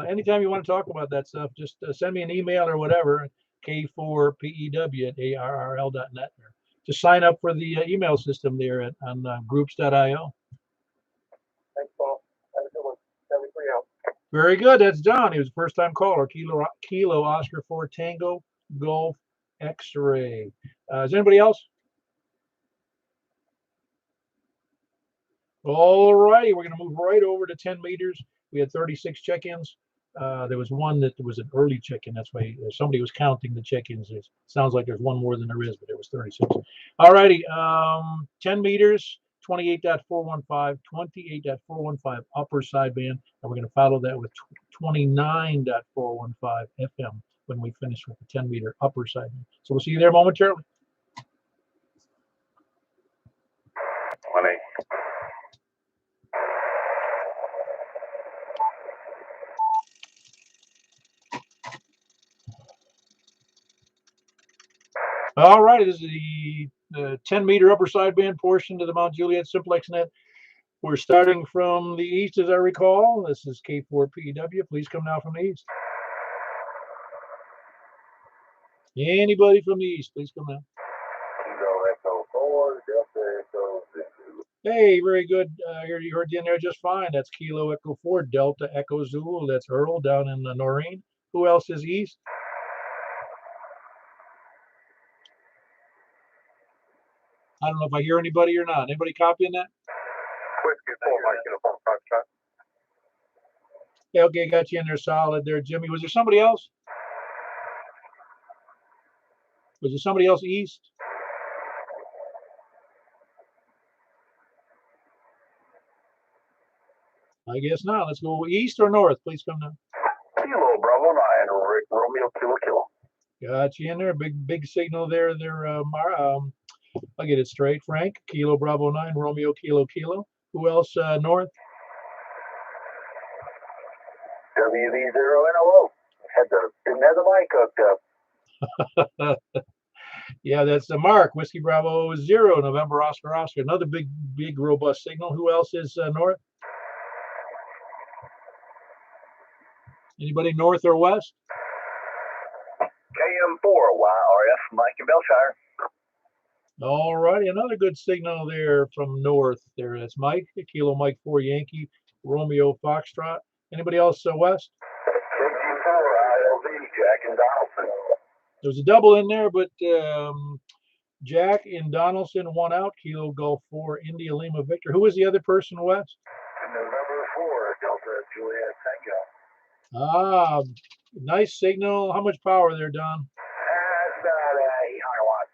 anytime you want to talk about that stuff, just send me an email or whatever, k4pew@arrl.net. Just sign up for the email system there on groups.io. Thanks, Paul. Have a good one. 73 out. Very good. That's John. He was a first-time caller. Kilo Oscar 4 Tango Golf X-ray. Is anybody else? All righty, we're going to move right over to 10 meters. We had 36 check-ins. There was one that was an early check-in. That's why somebody was counting the check-ins. It sounds like there's one more than there is, but there was 36. All righty, 10 meters, 28.415, 28.415 upper sideband, and we're going to follow that with 29.415 FM when we finish with the 10-meter upper sideband. So we'll see you there momentarily. 20. All right, this is the 10-meter upper sideband portion of the Mount Juliet Simplex net. We're starting from the east, as I recall. This is K4PW. Please come now from the east. Anybody from the east, please come now. Hey, very good. You heard you in there just fine. That's Kilo Echo 4 Delta Echo Zulu. That's Earl down in Noreen. Who else is east? I don't know if I hear anybody or not. Anybody copying that? Yeah, okay, got you in there solid there, Jimmy. Was there somebody else? Was there somebody else east? I guess not. Let's go east or north. Please come now. Kilo Bravo 9, Romeo Kilo Kilo. Got you in there. Big signal there. I'll get it straight. Frank, Kilo Bravo 9, Romeo Kilo Kilo. Who else north? WV0NLO. Didn't have the mic hooked up. Yeah, that's the Mark. Whiskey Bravo 0, November Oscar Oscar. Another big, robust signal. Who else is north? Anybody north or west? KM4YRF, Mike in Belshire. All righty, another good signal there from north. There, that's Mike, Kilo Mike 4 Yankee, Romeo Foxtrot. Anybody else west? KG4 ILV, Jack and Donaldson. There's a double in there, but Jack and Donaldson, 1 out. Kilo Golf 4, India Lima Victor. Who was the other person west? November 4, Delta Juliet Tango. Ah, nice signal. How much power there, Don? That's about 800 watts.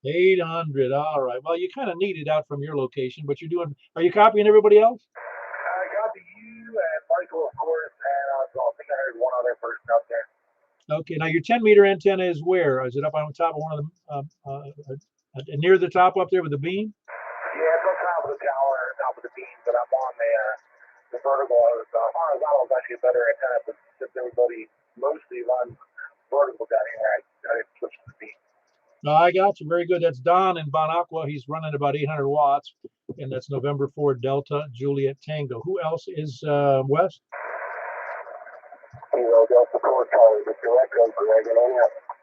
800. All right. Well, you kind of need it out from your location, but you're doing. Are you copying everybody else? I got to you and Michael, of course, and I think I heard one other person up there. Okay. Now your 10-meter antenna is where? Is it up on top of one of them, near the top up there with the beam? Yeah, it's on top of the tower, top of the beam, but I'm on the vertical. Horizontal is actually a better antenna, but since everybody mostly runs vertical down here, I switched to the beam. No, I got you. Very good. That's Don in Bon Aqua. He's running about 800 watts, and that's November 4 Delta Juliet Tango. Who else is west? Delta 4 Charlie, Victor Echo, Greg, and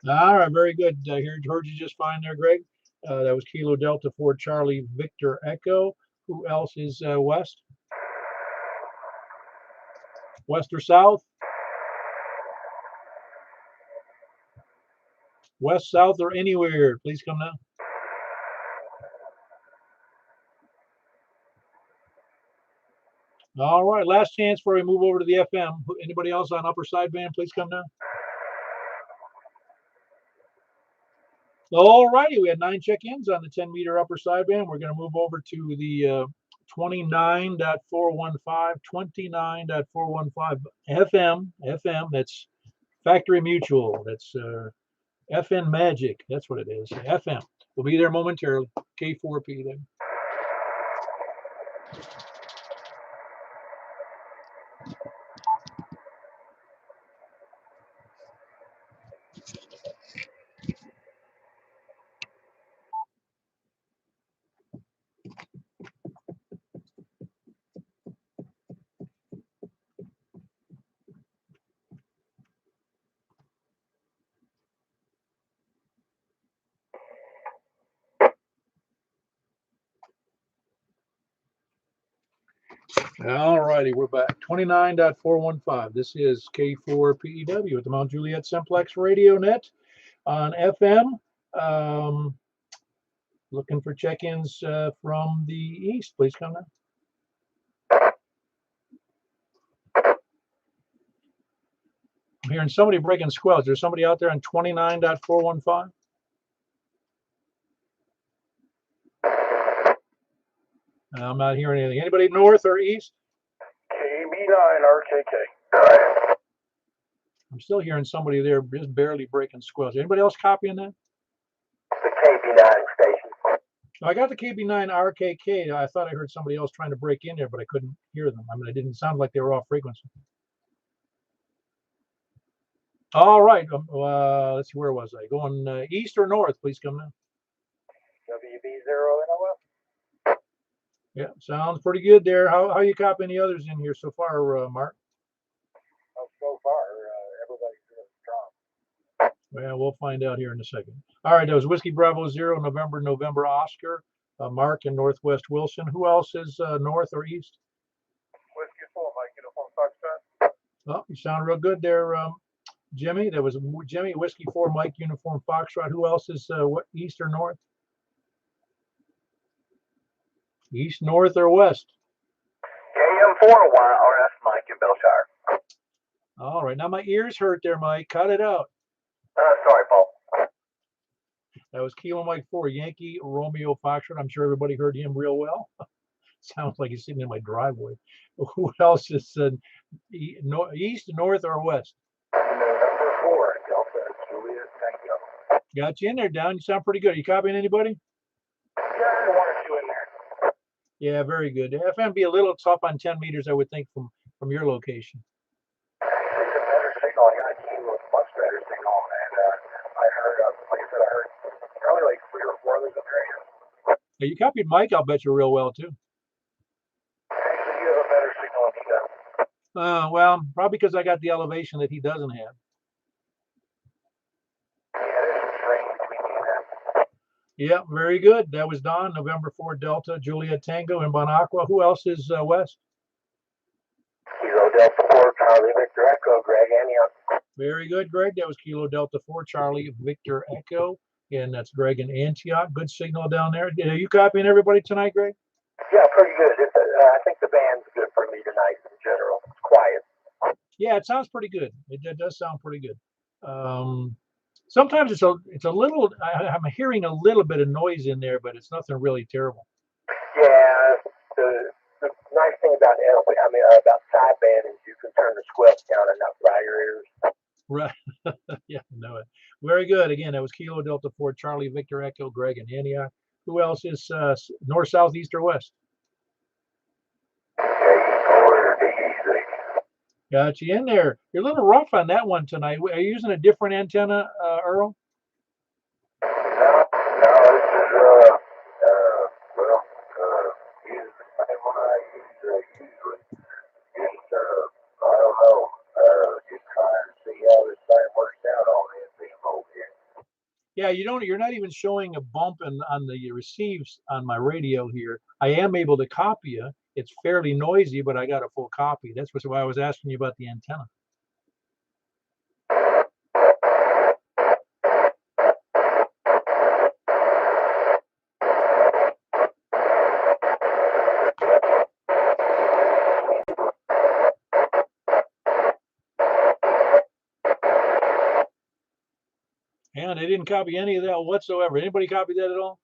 All right, very good. Heard you just fine there, Greg. That was Kilo Delta 4 Charlie Victor Echo. Who else is west? West or south? West, south, or anywhere. Please come now. All right, last chance before we move over to the FM. Anybody else on upper sideband, please come now. All righty, we had 9 check-ins on the 10-meter upper sideband. We're going to move over to the 29.415, 29.415 FM. That's Factory Mutual. That's FN Magic. That's what it is. FM. We'll be there momentarily. K4P then. All righty, we're back. 29.415. This is K4PEW at the Mount Juliet Simplex Radio Net on FM. Looking for check-ins from the east. Please come in. I'm hearing somebody breaking squelch. There's somebody out there on 29.415. I'm not hearing anything. Anybody north or east? KB9 RKK. I'm still hearing somebody there just barely breaking squelch. Anybody else copying that? The KB9 station. I got the KB9 RKK. I thought I heard somebody else trying to break in there, but I couldn't hear them. I mean, it didn't sound like they were off frequency. All right. Let's see, where was I? Going east or north? Please come in. WB0 NOF. Yeah, sounds pretty good there. How you copying the others in here so far, Mark? So far, everybody's doing strong. Well, we'll find out here in a second. All right, that was Whiskey Bravo 0, November Oscar, Mark in Northwest Wilson. Who else is north or east? Whiskey 4, Mike, Uniform Foxtrot. Oh, you sound real good there, Jimmy. That was Jimmy, Whiskey 4, Mike, Uniform Foxtrot. Who else is what, east or north? East, north, or west? KM4YRF, Mike in Belshire. All right, now my ears hurt there, Mike. Cut it out. Sorry, Paul. That was Kilo Mike 4, Yankee Romeo Foxtrot. I'm sure everybody heard him real well. Sounds like he's sitting in my driveway. Who else is east, north, or west? November 4, Delta Juliet Tango. Got you in there, Don. You sound pretty good. Are you copying anybody? Yeah, one or two in there. Yeah, very good. FM be a little tough on 10 meters, I would think, from your location. It's a better signal. I got you with much better signal, and I heard, like I said, I heard earlier probably like 3 or 4 others up there. Now, you copied Mike, I'll bet you real well too. Actually, you have a better signal than he does. Well, probably because I got the elevation that he doesn't have. Yeah, there's some strain between me and him. Yeah, very good. That was Don, November 4 Delta, Juliet Tango, and Bon Aqua. Who else is west? Kilo Delta 4, Charlie Victor Echo, Greg Antioch. Very good, Greg. That was Kilo Delta 4, Charlie Victor Echo. And that's Greg in Antioch. Good signal down there. Are you copying everybody tonight, Greg? Yeah, pretty good. I think the band's good for me tonight in general. It's quiet. Yeah, it sounds pretty good. It does sound pretty good. Sometimes it's a little. I'm hearing a little bit of noise in there, but it's nothing really terrible. Yeah, the nice thing about about sideband is you can turn the squelch down and not fry your ears. Right. Yeah, I know it. Very good. Again, that was Kilo Delta 4, Charlie Victor Echo, Greg and Antioch. Who else is north, south, east, or west? Got you in there. You're a little rough on that one tonight. Are you using a different antenna, Earl? No, this is use the same one I use usually. Just I don't know. Just trying to see how this thing works out on the FM over here. Yeah, you're not even showing a bump on the receives on my radio here. I am able to copy you. It's fairly noisy, but I got a full copy. That's why I was asking you about the antenna. And I didn't copy any of that whatsoever. Anybody copy that at all?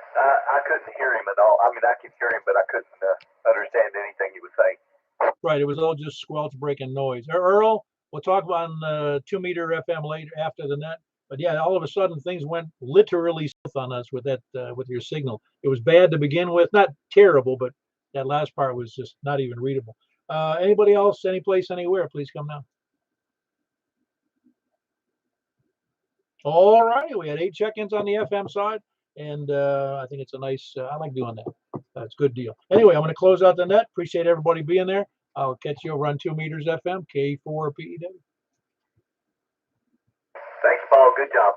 I couldn't hear him at all. I mean, I could hear him, but I couldn't understand anything he was saying. Right. It was all just squelch breaking noise. Earl, we'll talk about 2 meter FM later after the net. But yeah, all of a sudden things went literally south on us with that with your signal. It was bad to begin with, not terrible, but that last part was just not even readable. Anybody else, any place, anywhere? Please come now. All right, we had 8 check-ins on the FM side, and I think it's a nice. I like doing that. That's a good deal. Anyway, I'm going to close out the net. Appreciate everybody being there. I'll catch you over on 2 meters FM, K4PEW. Thanks, Paul. Good job.